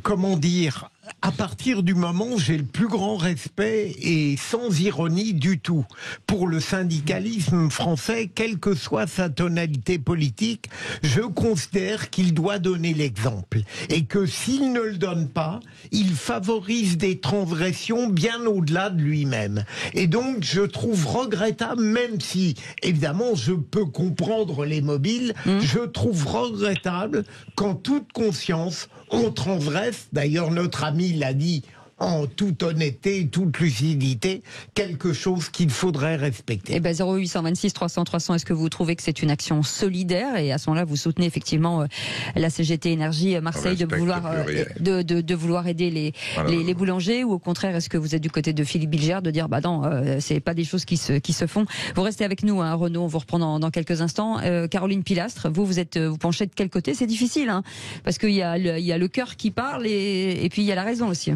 comment dire, à partir du moment où j'ai le plus grand respect et sans ironie du tout pour le syndicalisme français, quelle que soit sa tonalité politique, je considère qu'il doit donner l'exemple et que s'il ne le donne pas, il favorise des transgressions bien au-delà de lui-même. Et donc je trouve regrettable, même si évidemment je peux comprendre les mobiles, je trouve regrettable qu'en toute conscience on transgresse, d'ailleurs notre ami l'a dit en toute honnêteté, toute lucidité, quelque chose qu'il faudrait respecter. Eh ben 0826 300 300, est-ce que vous trouvez que c'est une action solidaire et à ce moment-là vous soutenez effectivement la CGT Énergie Marseille de vouloir aider les boulangers, ou au contraire est-ce que vous êtes du côté de Philippe Bilger de dire non, c'est pas des choses qui se font. Vous restez avec nous, Renaud, on vous reprend dans quelques instants. Caroline Pilastre, vous penchez de quel côté? C'est difficile, parce qu'il y a le cœur qui parle et puis il y a la raison aussi.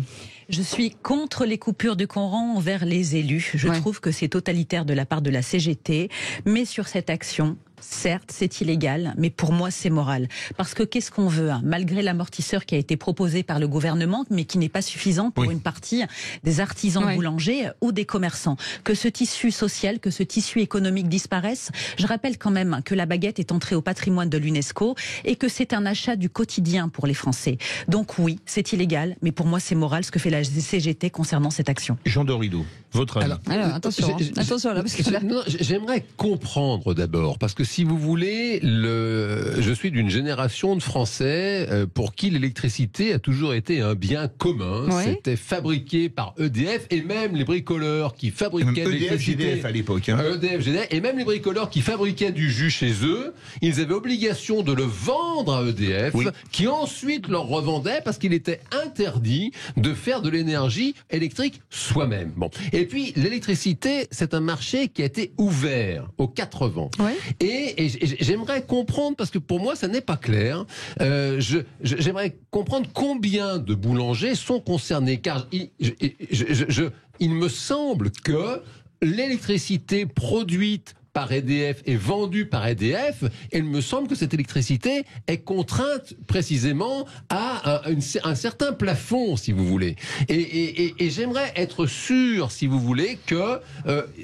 Je suis contre les coupures de courant envers les élus. Je trouve que c'est totalitaire de la part de la CGT. Mais sur cette action, certes, c'est illégal, mais pour moi, c'est moral. Parce que qu'est-ce qu'on veut, malgré l'amortisseur qui a été proposé par le gouvernement, mais qui n'est pas suffisant pour une partie des artisans boulangers ou des commerçants. Que ce tissu social, que ce tissu économique disparaisse. Je rappelle quand même que la baguette est entrée au patrimoine de l'UNESCO et que c'est un achat du quotidien pour les Français. Donc oui, c'est illégal, mais pour moi, c'est moral ce que fait la CGT concernant cette action. Jean Dorido, votre avis? Alors attention, attention là, parce que j'aimerais comprendre d'abord, parce que si vous voulez, je suis d'une génération de Français pour qui l'électricité a toujours été un bien commun. C'était fabriqué par EDF et même les bricoleurs qui fabriquaient l'électricité. EDF à l'époque. EDF, GDF, et même les bricoleurs qui fabriquaient du jus chez eux, ils avaient obligation de le vendre à EDF, qui ensuite leur revendait parce qu'il était interdit de faire de l'énergie électrique soi-même. Bon. Et Et puis, l'électricité, c'est un marché qui a été ouvert aux 4 vents. Ouais. Et j'aimerais comprendre, parce que pour moi, ça n'est pas clair, j'aimerais comprendre combien de boulangers sont concernés, car il me semble que l'électricité produite par EDF et vendue par EDF, il me semble que cette électricité est contrainte précisément à un certain plafond, si vous voulez. Et j'aimerais être sûr, si vous voulez, que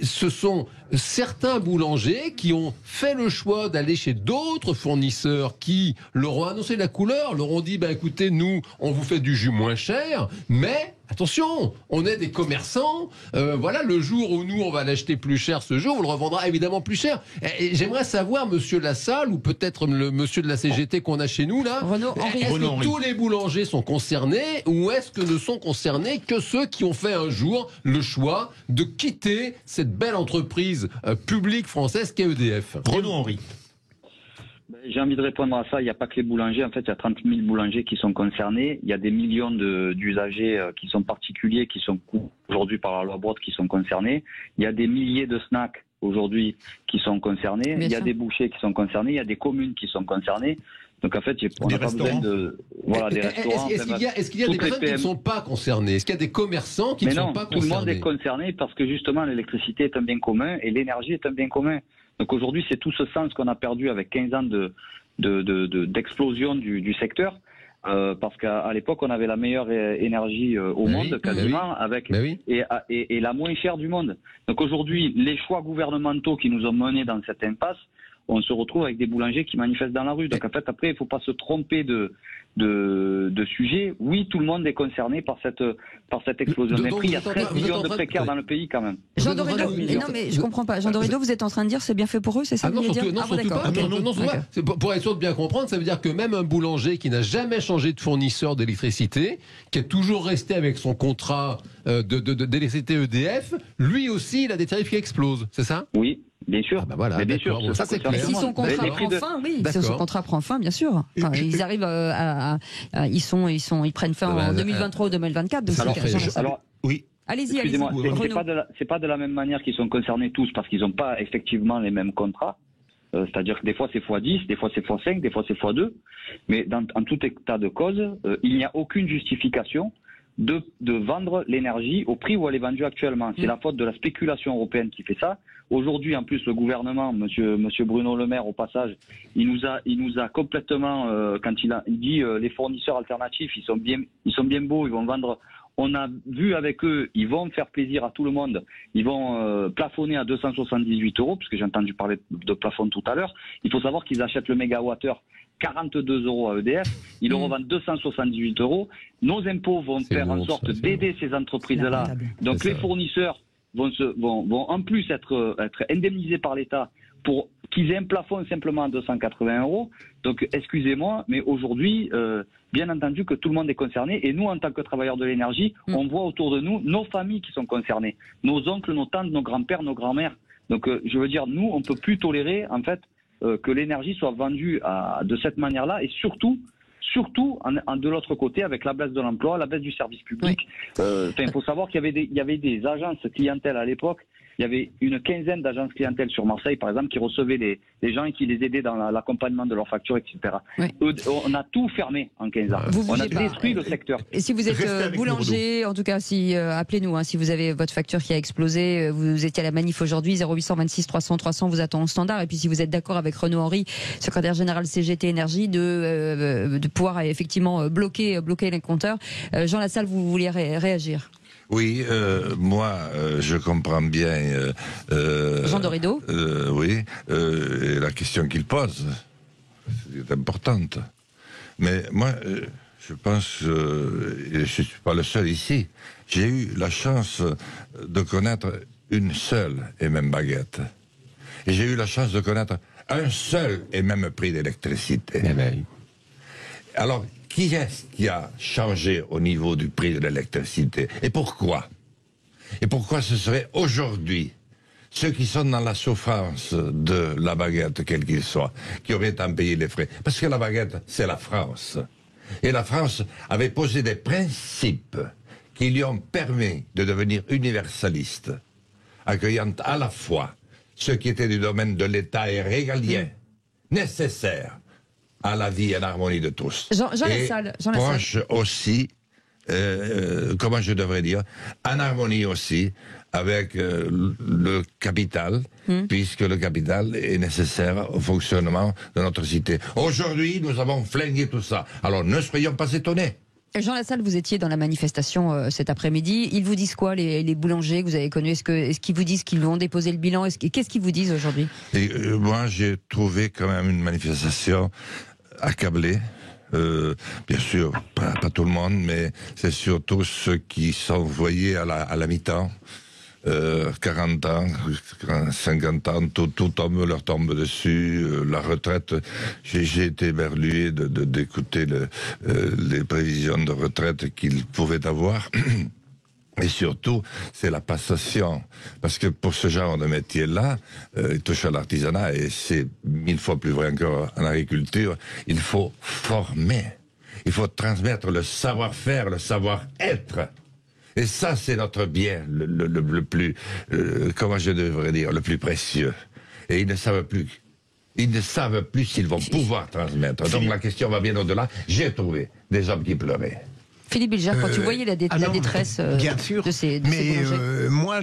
ce sont certains boulangers qui ont fait le choix d'aller chez d'autres fournisseurs qui leur ont annoncé la couleur, leur ont dit, écoutez, nous, on vous fait du jus moins cher, mais attention, on est des commerçants, voilà, le jour où nous, on va l'acheter plus cher ce jour, on le revendra évidemment plus cher. Et j'aimerais savoir, monsieur Lassalle, ou peut-être le monsieur de la CGT qu'on a chez nous, là, est-ce que tous les boulangers sont concernés, ou est-ce que ne sont concernés que ceux qui ont fait un jour le choix de quitter cette belle entreprise publique française qu'est EDF? Renaud Henry. J'ai envie de répondre à ça. Il n'y a pas que les boulangers. En fait, il y a 30 000 boulangers qui sont concernés. Il y a des millions d'usagers qui sont particuliers, qui sont aujourd'hui par la loi Brottes, qui sont concernés. Il y a des milliers de snacks aujourd'hui qui sont concernés. Il y a des bouchers qui sont concernés. Il y a des communes qui sont concernées. Donc en fait, on n'a pas besoin de... Voilà, des restaurants. Est-ce qu'il y a des personnes qui ne sont pas concernées? Est-ce qu'il y a des commerçants qui ne sont pas concernés? Tout le monde est concerné parce que justement l'électricité est un bien commun et l'énergie est un bien commun. Donc aujourd'hui, c'est tout ce sens qu'on a perdu avec 15 ans d'explosion du secteur. Parce qu'à l'époque, on avait la meilleure énergie au monde, quasiment, et la moins chère du monde. Donc aujourd'hui, les choix gouvernementaux qui nous ont menés dans cette impasse, on se retrouve avec des boulangers qui manifestent dans la rue. Donc en fait, après, il ne faut pas se tromper de sujet. Oui, tout le monde est concerné par cette explosion des prix. Il y a 13 millions de précaires dans le pays quand même. Jean Dorido, non mais je comprends pas. Jean Dorido, vous êtes en train de dire c'est bien fait pour eux, c'est ça que vous voulez dire? Non, pour être sûr de bien comprendre, ça veut dire que même un boulanger qui n'a jamais changé de fournisseur d'électricité, qui est toujours resté avec son contrat d'électricité EDF, lui aussi, il a des tarifs qui explosent, c'est ça? Oui. Bien sûr. Voilà, bien sûr. Bon, ça, c'est clair. Si son contrat prend fin, oui. Si son contrat prend fin, bien sûr. Enfin, ils arrivent ils prennent fin en 2023 ou 2024. Donc alors, oui. Allez-y, excusez-moi. C'est pas de la même manière qu'ils sont concernés tous parce qu'ils n'ont pas effectivement les mêmes contrats. C'est-à-dire que des fois c'est x10, des fois c'est x5, des fois c'est x2. Mais en tout état de cause, il n'y a aucune justification de vendre l'énergie au prix où elle est vendue actuellement. C'est la faute de la spéculation européenne qui fait ça. Aujourd'hui, en plus, le gouvernement, monsieur Bruno Le Maire, au passage, il nous a complètement, quand il dit les fournisseurs alternatifs, ils sont bien beaux, ils vont vendre. On a vu avec eux, ils vont faire plaisir à tout le monde. Ils vont plafonner à 278 €, puisque j'ai entendu parler de plafond tout à l'heure. Il faut savoir qu'ils achètent le mégawattheure 42 € à EDF, ils le revendent 278 €. Nos impôts vont faire en sorte d'aider ces entreprises-là. Donc les fournisseurs vont en plus être indemnisés par l'État pour qu'ils aient un plafond simplement à 280 €. Donc excusez-moi, mais aujourd'hui, bien entendu que tout le monde est concerné. Et nous, en tant que travailleurs de l'énergie, on voit autour de nous nos familles qui sont concernées. Nos oncles, nos tantes, nos grands-pères, nos grands-mères. Donc je veux dire, nous, on ne peut plus tolérer en fait que l'énergie soit vendue de cette manière-là et surtout de l'autre côté avec la baisse de l'emploi, la baisse du service public. Il faut savoir qu'il y avait des agences clientèle à l'époque. Il y avait une quinzaine d'agences clientèle sur Marseille, par exemple, qui recevaient les gens et qui les aidaient dans l'accompagnement de leurs factures, etc. On a tout fermé en 15 ans. On a détruit le secteur. Et si vous êtes boulanger, en tout cas, appelez-nous. Si vous avez votre facture qui a explosé, vous étiez à la manif aujourd'hui, 0826 300 300, vous attend au standard. Et puis si vous êtes d'accord avec Renaud Henry, secrétaire général CGT Énergie, de pouvoir effectivement bloquer les compteurs. Jean Lassalle, vous vouliez réagir? Oui, moi, je comprends bien. Jean Dorido. Oui, la question qu'il pose est importante. Mais moi, je pense, je ne suis pas le seul ici. J'ai eu la chance de connaître une seule et même baguette. Et j'ai eu la chance de connaître un seul et même prix d'électricité. Alors, qui est-ce qui a changé au niveau du prix de l'électricité? Et pourquoi? Et pourquoi ce serait aujourd'hui ceux qui sont dans la souffrance de la baguette, quel qu'il soit, qui auraient à en payer les frais? Parce que la baguette, c'est la France. Et la France avait posé des principes qui lui ont permis de devenir universaliste, accueillant à la fois ce qui était du domaine de l'État et régalien, nécessaire à la vie en harmonie de tous. Jean Lassalle. Proche aussi, comment je devrais dire, en harmonie aussi avec le capital, puisque le capital est nécessaire au fonctionnement de notre cité. Aujourd'hui, nous avons flingué tout ça. Alors ne soyons pas étonnés. Jean Lassalle, vous étiez dans la manifestation cet après-midi. Ils vous disent quoi, les boulangers que vous avez connus? Est-ce qu'ils vous disent qu'ils vont déposer le bilan? Qu'est-ce qu'ils vous disent aujourd'hui? Moi, j'ai trouvé quand même une manifestation accablée. Bien sûr, pas tout le monde, mais c'est surtout ceux qui sont voyés à la mi-temps. 40 ans, 50 ans, tout leur tombe dessus, la retraite. J'ai été éberlué d'écouter les prévisions de retraite qu'ils pouvaient avoir. Et surtout, c'est la passation. Parce que pour ce genre de métier-là, il touche à l'artisanat, et c'est 1000 fois plus vrai encore en agriculture, il faut former. Il faut transmettre le savoir-faire, le savoir-être. Et ça, c'est notre bien le plus, comment je devrais dire, le plus précieux. Et ils ne savent plus. Ils ne savent plus s'ils vont pouvoir transmettre. Donc la question va bien au-delà. J'ai trouvé des hommes qui pleuraient. Philippe Bilger, quand tu voyais la détresse bien sûr, de ces boulangers. Moi,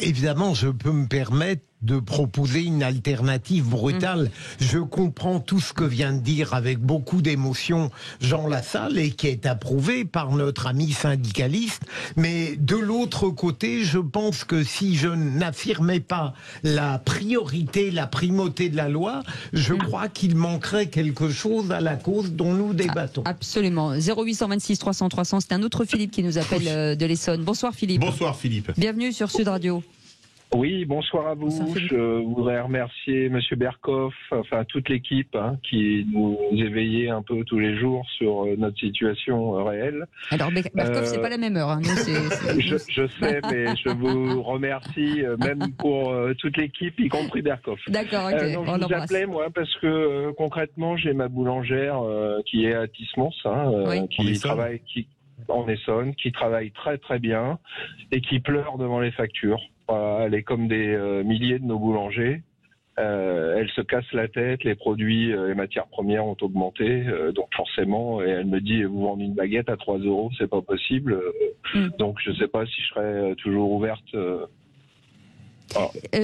évidemment, je peux me permettre de proposer une alternative brutale. Je comprends tout ce que vient de dire avec beaucoup d'émotion Jean Lassalle et qui est approuvé par notre ami syndicaliste. Mais de l'autre côté, je pense que si je n'affirmais pas la priorité, la primauté de la loi, je crois qu'il manquerait quelque chose à la cause dont nous débattons. Absolument. 0826 300 300, c'est un autre Philippe qui nous appelle de l'Essonne. Bonsoir Philippe. Bonsoir Philippe. Bienvenue sur Sud Radio. Oui, bonsoir à vous. Je voudrais remercier Monsieur Berkoff, enfin toute l'équipe qui nous éveillait un peu tous les jours sur notre situation réelle. Alors Berkoff, c'est pas la même heure. Nous, je sais, mais je vous remercie même pour toute l'équipe, y compris Berkoff. D'accord, ok. Je vous appelais moi parce que concrètement, j'ai ma boulangère qui est à Tismons, qui travaille en Essonne, qui travaille très très bien et qui pleure devant les factures. Elle est comme des milliers de nos boulangers. Elle se casse la tête, les produits, les matières premières ont augmenté, donc forcément, et elle me dit, vous vendez une baguette à 3 €, c'est pas possible. Donc je sais pas si je serai toujours ouverte.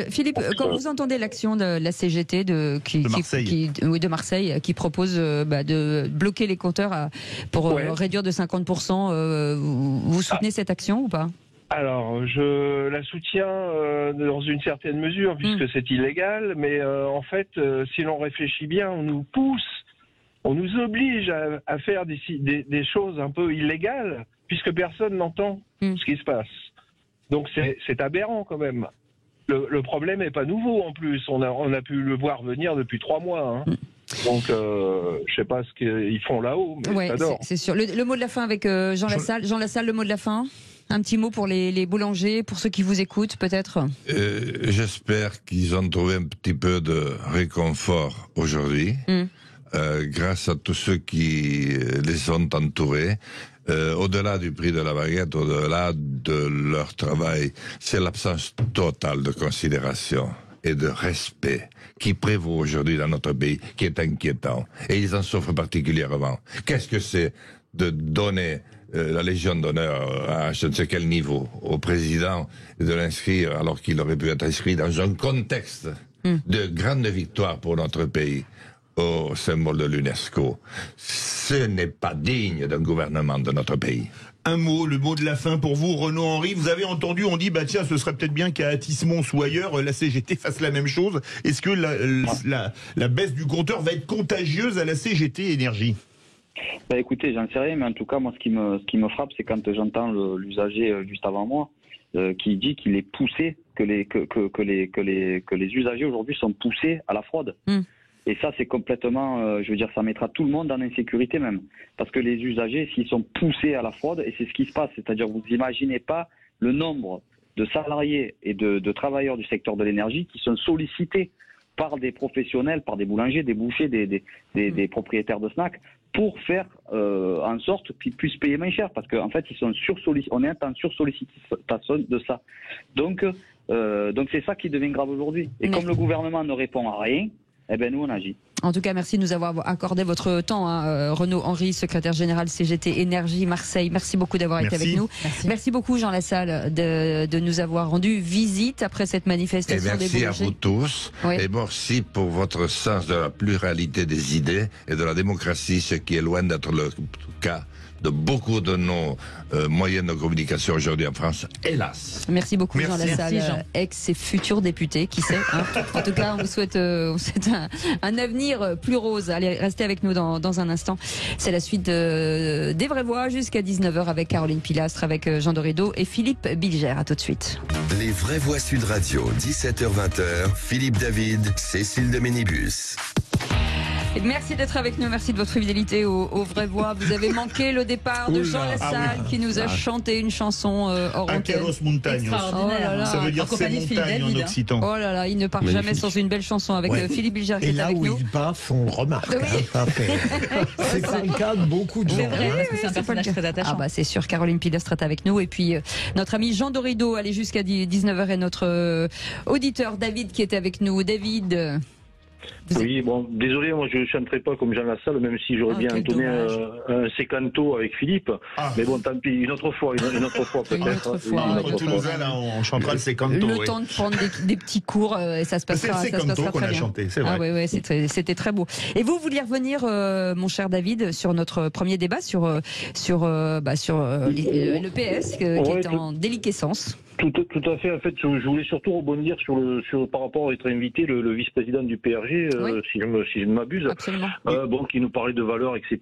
Philippe, quand vous entendez l'action de la CGT de Marseille qui propose de bloquer les compteurs pour réduire de 50%, vous soutenez cette action ou pas ? Alors, je la soutiens dans une certaine mesure, puisque c'est illégal, mais en fait, si l'on réfléchit bien, on nous pousse, on nous oblige à faire des choses un peu illégales, puisque personne n'entend ce qui se passe. Donc c'est aberrant quand même. Le problème n'est pas nouveau en plus, on a pu le voir venir depuis 3 mois. Donc, je sais pas ce qu'ils font là-haut, mais j'adore. C'est sûr. Le mot de la fin avec Jean Lassalle. Jean Lassalle, le mot de la fin. Un petit mot pour les boulangers, pour ceux qui vous écoutent, peut-être. J'espère qu'ils ont trouvé un petit peu de réconfort aujourd'hui, grâce à tous ceux qui les ont entourés. Au-delà du prix de la baguette, au-delà de leur travail, c'est l'absence totale de considération et de respect qui prévaut aujourd'hui dans notre pays, qui est inquiétant. Et ils en souffrent particulièrement. Qu'est-ce que c'est de donner la Légion d'honneur à je ne sais quel niveau au président et de l'inscrire alors qu'il aurait pu être inscrit dans un contexte de grande victoire pour notre pays au symbole de l'UNESCO. Ce n'est pas digne d'un gouvernement de notre pays. Un mot, le mot de la fin pour vous, Renaud Henry. Vous avez entendu, on dit, tiens, ce serait peut-être bien qu'à Tismons ou ailleurs, la CGT fasse la même chose. Est-ce que la baisse du compteur va être contagieuse à la CGT Énergie ? Écoutez, j'en sais rien, mais en tout cas, moi, ce qui me frappe, c'est quand j'entends l'usager juste avant moi, qui dit qu'il est poussé, que les usagers aujourd'hui sont poussés à la fraude. Et ça, c'est complètement, je veux dire, ça mettra tout le monde en insécurité même. Parce que les usagers, s'ils sont poussés à la fraude, et c'est ce qui se passe, c'est-à-dire vous n'imaginez pas le nombre de salariés et de travailleurs du secteur de l'énergie qui sont sollicités par des professionnels, par des boulangers, des bouchers, des propriétaires de snacks, pour faire en sorte qu'ils puissent payer moins cher, parce qu'en fait, on est en sursollicitation de ça. Donc c'est ça qui devient grave aujourd'hui. Et comme le gouvernement ne répond à rien, eh ben nous on agit. En tout cas, merci de nous avoir accordé votre temps, Renaud Henry, secrétaire général CGT Énergie Marseille. Merci beaucoup d'avoir été avec nous. Merci beaucoup, Jean Lassalle, de nous avoir rendu visite après cette manifestation des boulangers. Merci à vous tous. Oui. Et merci pour votre sens de la pluralité des idées et de la démocratie, ce qui est loin d'être le cas de beaucoup de nos moyens de communication aujourd'hui en France, hélas. Merci beaucoup, Jean Lassalle, ex et futur député, qui sait. En tout cas, on vous souhaite un avenir plus rose. Allez, restez avec nous dans un instant. C'est la suite des Vraies Voix jusqu'à 19h avec Caroline Pilastre, avec Jean Dorido et Philippe Bilger. À tout de suite. Les Vraies Voix Sud Radio, 17h-20h, Philippe David, Cécile de Ménibus. Et merci d'être avec nous, merci de votre fidélité aux Vraies Voix. Vous avez manqué le départ de Jean Lassalle qui nous a chanté une chanson hors antenne. Akeros Montaños. Ça veut dire c'est montagne en occitan. Oh là là, il ne part jamais sans une belle chanson avec Philippe Bilger qui est avec nous. Et là où il passe, on remarque. C'est pas le cas de beaucoup de gens. C'est vrai, parce que c'est un personnage très attachant. Ah bah c'est sûr, Caroline Pilastre est avec nous. Et puis notre ami Jean Dorido, allez jusqu'à 19h, et notre auditeur David qui était avec nous. David. Oui, bon, désolé, moi je ne chanterai pas comme Jean Lassalle, même si j'aurais bien entonné un sécanto avec Philippe. Mais bon, tant pis, une autre fois peut-être. Entre Toulousain, là, on chantera le sécanto. Le temps de prendre des petits cours, et ça se passera très bien. C'est le sécanto qu'on a chanté, c'est vrai. Ah oui, c'était très beau. Et vous vouliez revenir, mon cher David, sur notre premier débat, sur le PS qui est en déliquescence. Tout à fait. En fait, je voulais surtout rebondir par rapport à être invité, le vice-président du PRG, si je ne m'abuse, qui nous parlait de valeurs, etc.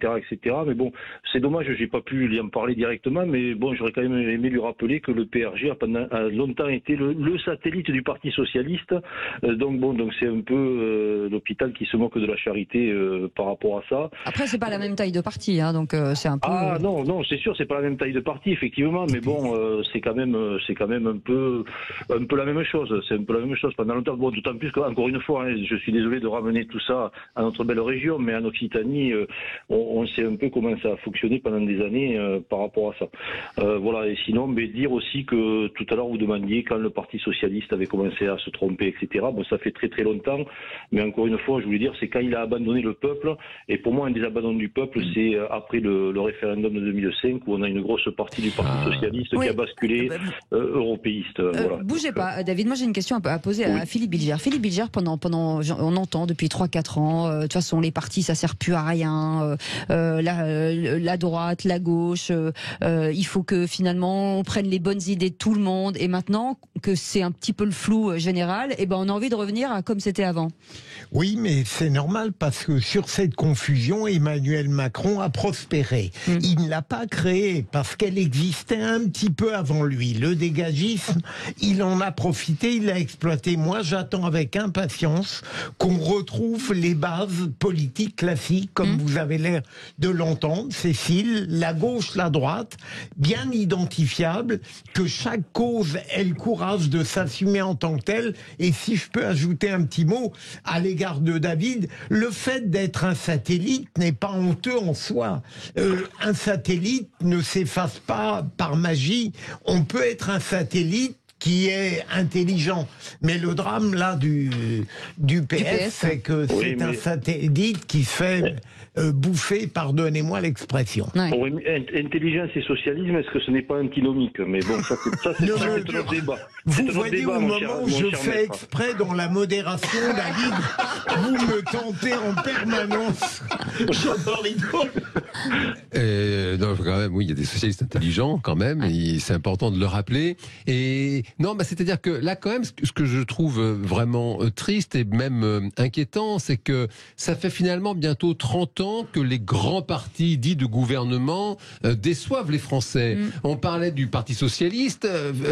Mais bon, c'est dommage, j'ai pas pu lui en parler directement, mais bon, j'aurais quand même aimé lui rappeler que le PRG a longtemps été le satellite du Parti socialiste. Donc c'est un peu l'hôpital qui se moque de la charité par rapport à ça. Après, c'est pas la même taille de parti, donc c'est un peu. Ah non, c'est sûr, c'est pas la même taille de parti, effectivement, mais bon, c'est quand même un peu la même chose. C'est un peu la même chose pendant longtemps. Bon, d'autant plus qu'encore une fois, je suis désolé de ramener tout ça à notre belle région, mais en Occitanie, on sait un peu comment ça a fonctionné pendant des années par rapport à ça. Voilà. Et sinon, dire aussi que tout à l'heure vous demandiez quand le Parti socialiste avait commencé à se tromper, etc. Bon, ça fait très très longtemps, mais encore une fois, je voulais dire, c'est quand il a abandonné le peuple. Et pour moi, un des abandons du peuple, c'est après le référendum de 2005 où on a une grosse partie du Parti socialiste qui a basculé européiste. Bougez pas, David. Moi, j'ai une question à poser à Philippe Bilger. Philippe Bilger, on entend depuis 3-4 ans, de toute façon, les partis, ça sert plus à rien. La droite, la gauche, il faut que finalement on prenne les bonnes idées de tout le monde. Et maintenant que c'est un petit peu le flou général, on a envie de revenir à comme c'était avant. Oui, mais c'est normal parce que sur cette confusion, Emmanuel Macron a prospéré. Il ne l'a pas créée parce qu'elle existait un petit peu avant lui. Le dégagisme, il en a profité, il l'a exploité. Moi, j'attends avec impatience qu'on retrouve les bases politiques classiques, comme vous avez l'air de l'entendre, Cécile, la gauche, la droite, bien identifiables, que chaque cause ait le courage de s'assumer en tant que telle. Et si je peux ajouter un petit mot à l'égard de David, le fait d'être un satellite n'est pas honteux en soi. Un satellite ne s'efface pas par magie. On peut être un satellite qui est intelligent. Mais le drame, là, du PS, c'est que c'est un satellite qui se fait bouffer, pardonnez-moi l'expression. Pour intelligence et socialisme, est-ce que ce n'est pas antinomique? Mais bon, ça c'est notre débat. Vous voyez, au moment où je fais exprès dans la modération, David, vous me tentez en permanence. J'adore l'idole. Non, quand même, oui, il y a des socialistes intelligents, quand même, et c'est important de le rappeler. Et non, c'est-à-dire que là, quand même, ce que je trouve vraiment triste et même inquiétant, c'est que ça fait finalement bientôt 30 ans que les grands partis dits de gouvernement déçoivent les Français. On parlait du Parti socialiste,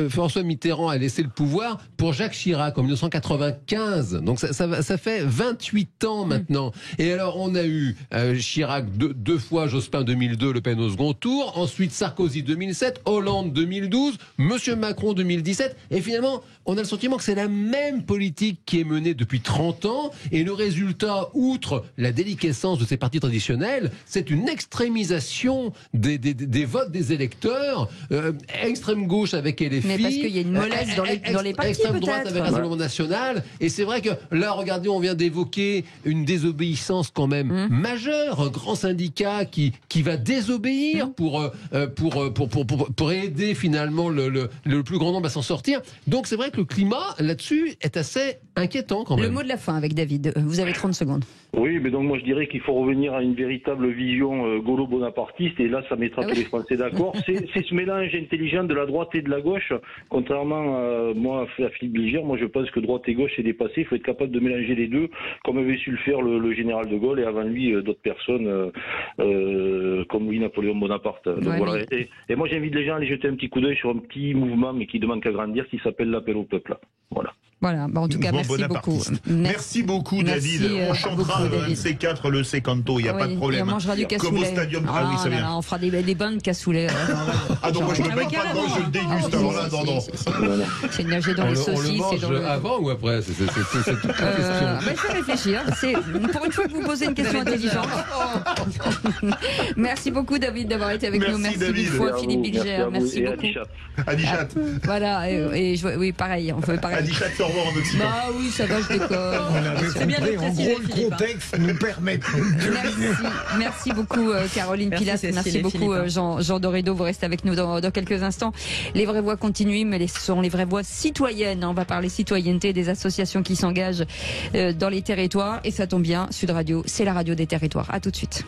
François Mitterrand a laissé le pouvoir pour Jacques Chirac en 1995. Donc ça fait 28 ans maintenant. Et alors, on a eu Chirac deux fois, Jospin 2002, Le Pen au second tour, ensuite Sarkozy 2007, Hollande 2012, Monsieur Macron 2017. retraites. Et finalement, on a le sentiment que c'est la même politique qui est menée depuis 30 ans. Et le résultat, outre la déliquescence de ces partis traditionnels, c'est une extrémisation des votes des électeurs. Extrême gauche avec LFI. Mais parce qu'il y a une mollesse dans les partis, extrême droite peut-être. avec Rassemblement national. Et c'est vrai que là, regardez, on vient d'évoquer une désobéissance quand même majeure. Un grand syndicat qui va désobéir pour aider finalement le plus grand nombre à s'en sortir. Donc c'est vrai que le climat là-dessus est assez inquiétant quand même. Le mot de la fin avec David. Vous avez 30 secondes. Oui, mais donc moi je dirais qu'il faut revenir à une véritable vision gaulo-bonapartiste, et là ça mettra tous les Français d'accord. C'est ce mélange intelligent de la droite et de la gauche, contrairement à Philippe Bilger. Moi je pense que droite et gauche c'est dépassé, il faut être capable de mélanger les deux, comme avait su le faire le général de Gaulle, et avant lui d'autres personnes comme Louis-Napoléon Bonaparte. Donc, voilà. Et moi j'invite les gens à aller jeter un petit coup d'œil sur un petit mouvement, mais qui demande qu'à grandir, qui s'appelle l'appel au peuple. Voilà. Voilà, en tout cas, merci beaucoup. Merci beaucoup, David. On chantera un C4, le C-Canto, il n'y a pas de problème. Et on mangera du cassoulet. Comme au Stadium. Ah oui, ça vient. On fera des bonnes cassoulet. Ah non, moi je ne le mange pas, moi je le déguste. Alors là, non. C'est nager dans les saucisses. On le mange avant ou après? C'est toute la question. Il faut réfléchir. Pour une fois que vous posez une question intelligente. Merci beaucoup, David, d'avoir été avec nous. Merci beaucoup, Philippe Bilger. Merci beaucoup. Adichat. Voilà, oui, pareil. On fait pareil. Adichat se revoir en Occident. Bah oui, ça va, je déconne. On avait compris, en gros, le contexte nous permet. Merci beaucoup, Caroline Pilas. Merci beaucoup, Jean Dorédo. Vous restez avec nous dans quelques instants. Les vraies voix continuent, mais ce sont les vraies voix citoyennes. On va parler citoyenneté, des associations qui s'engagent dans les territoires. Et ça tombe bien, Sud Radio, c'est la radio des territoires. À tout de suite.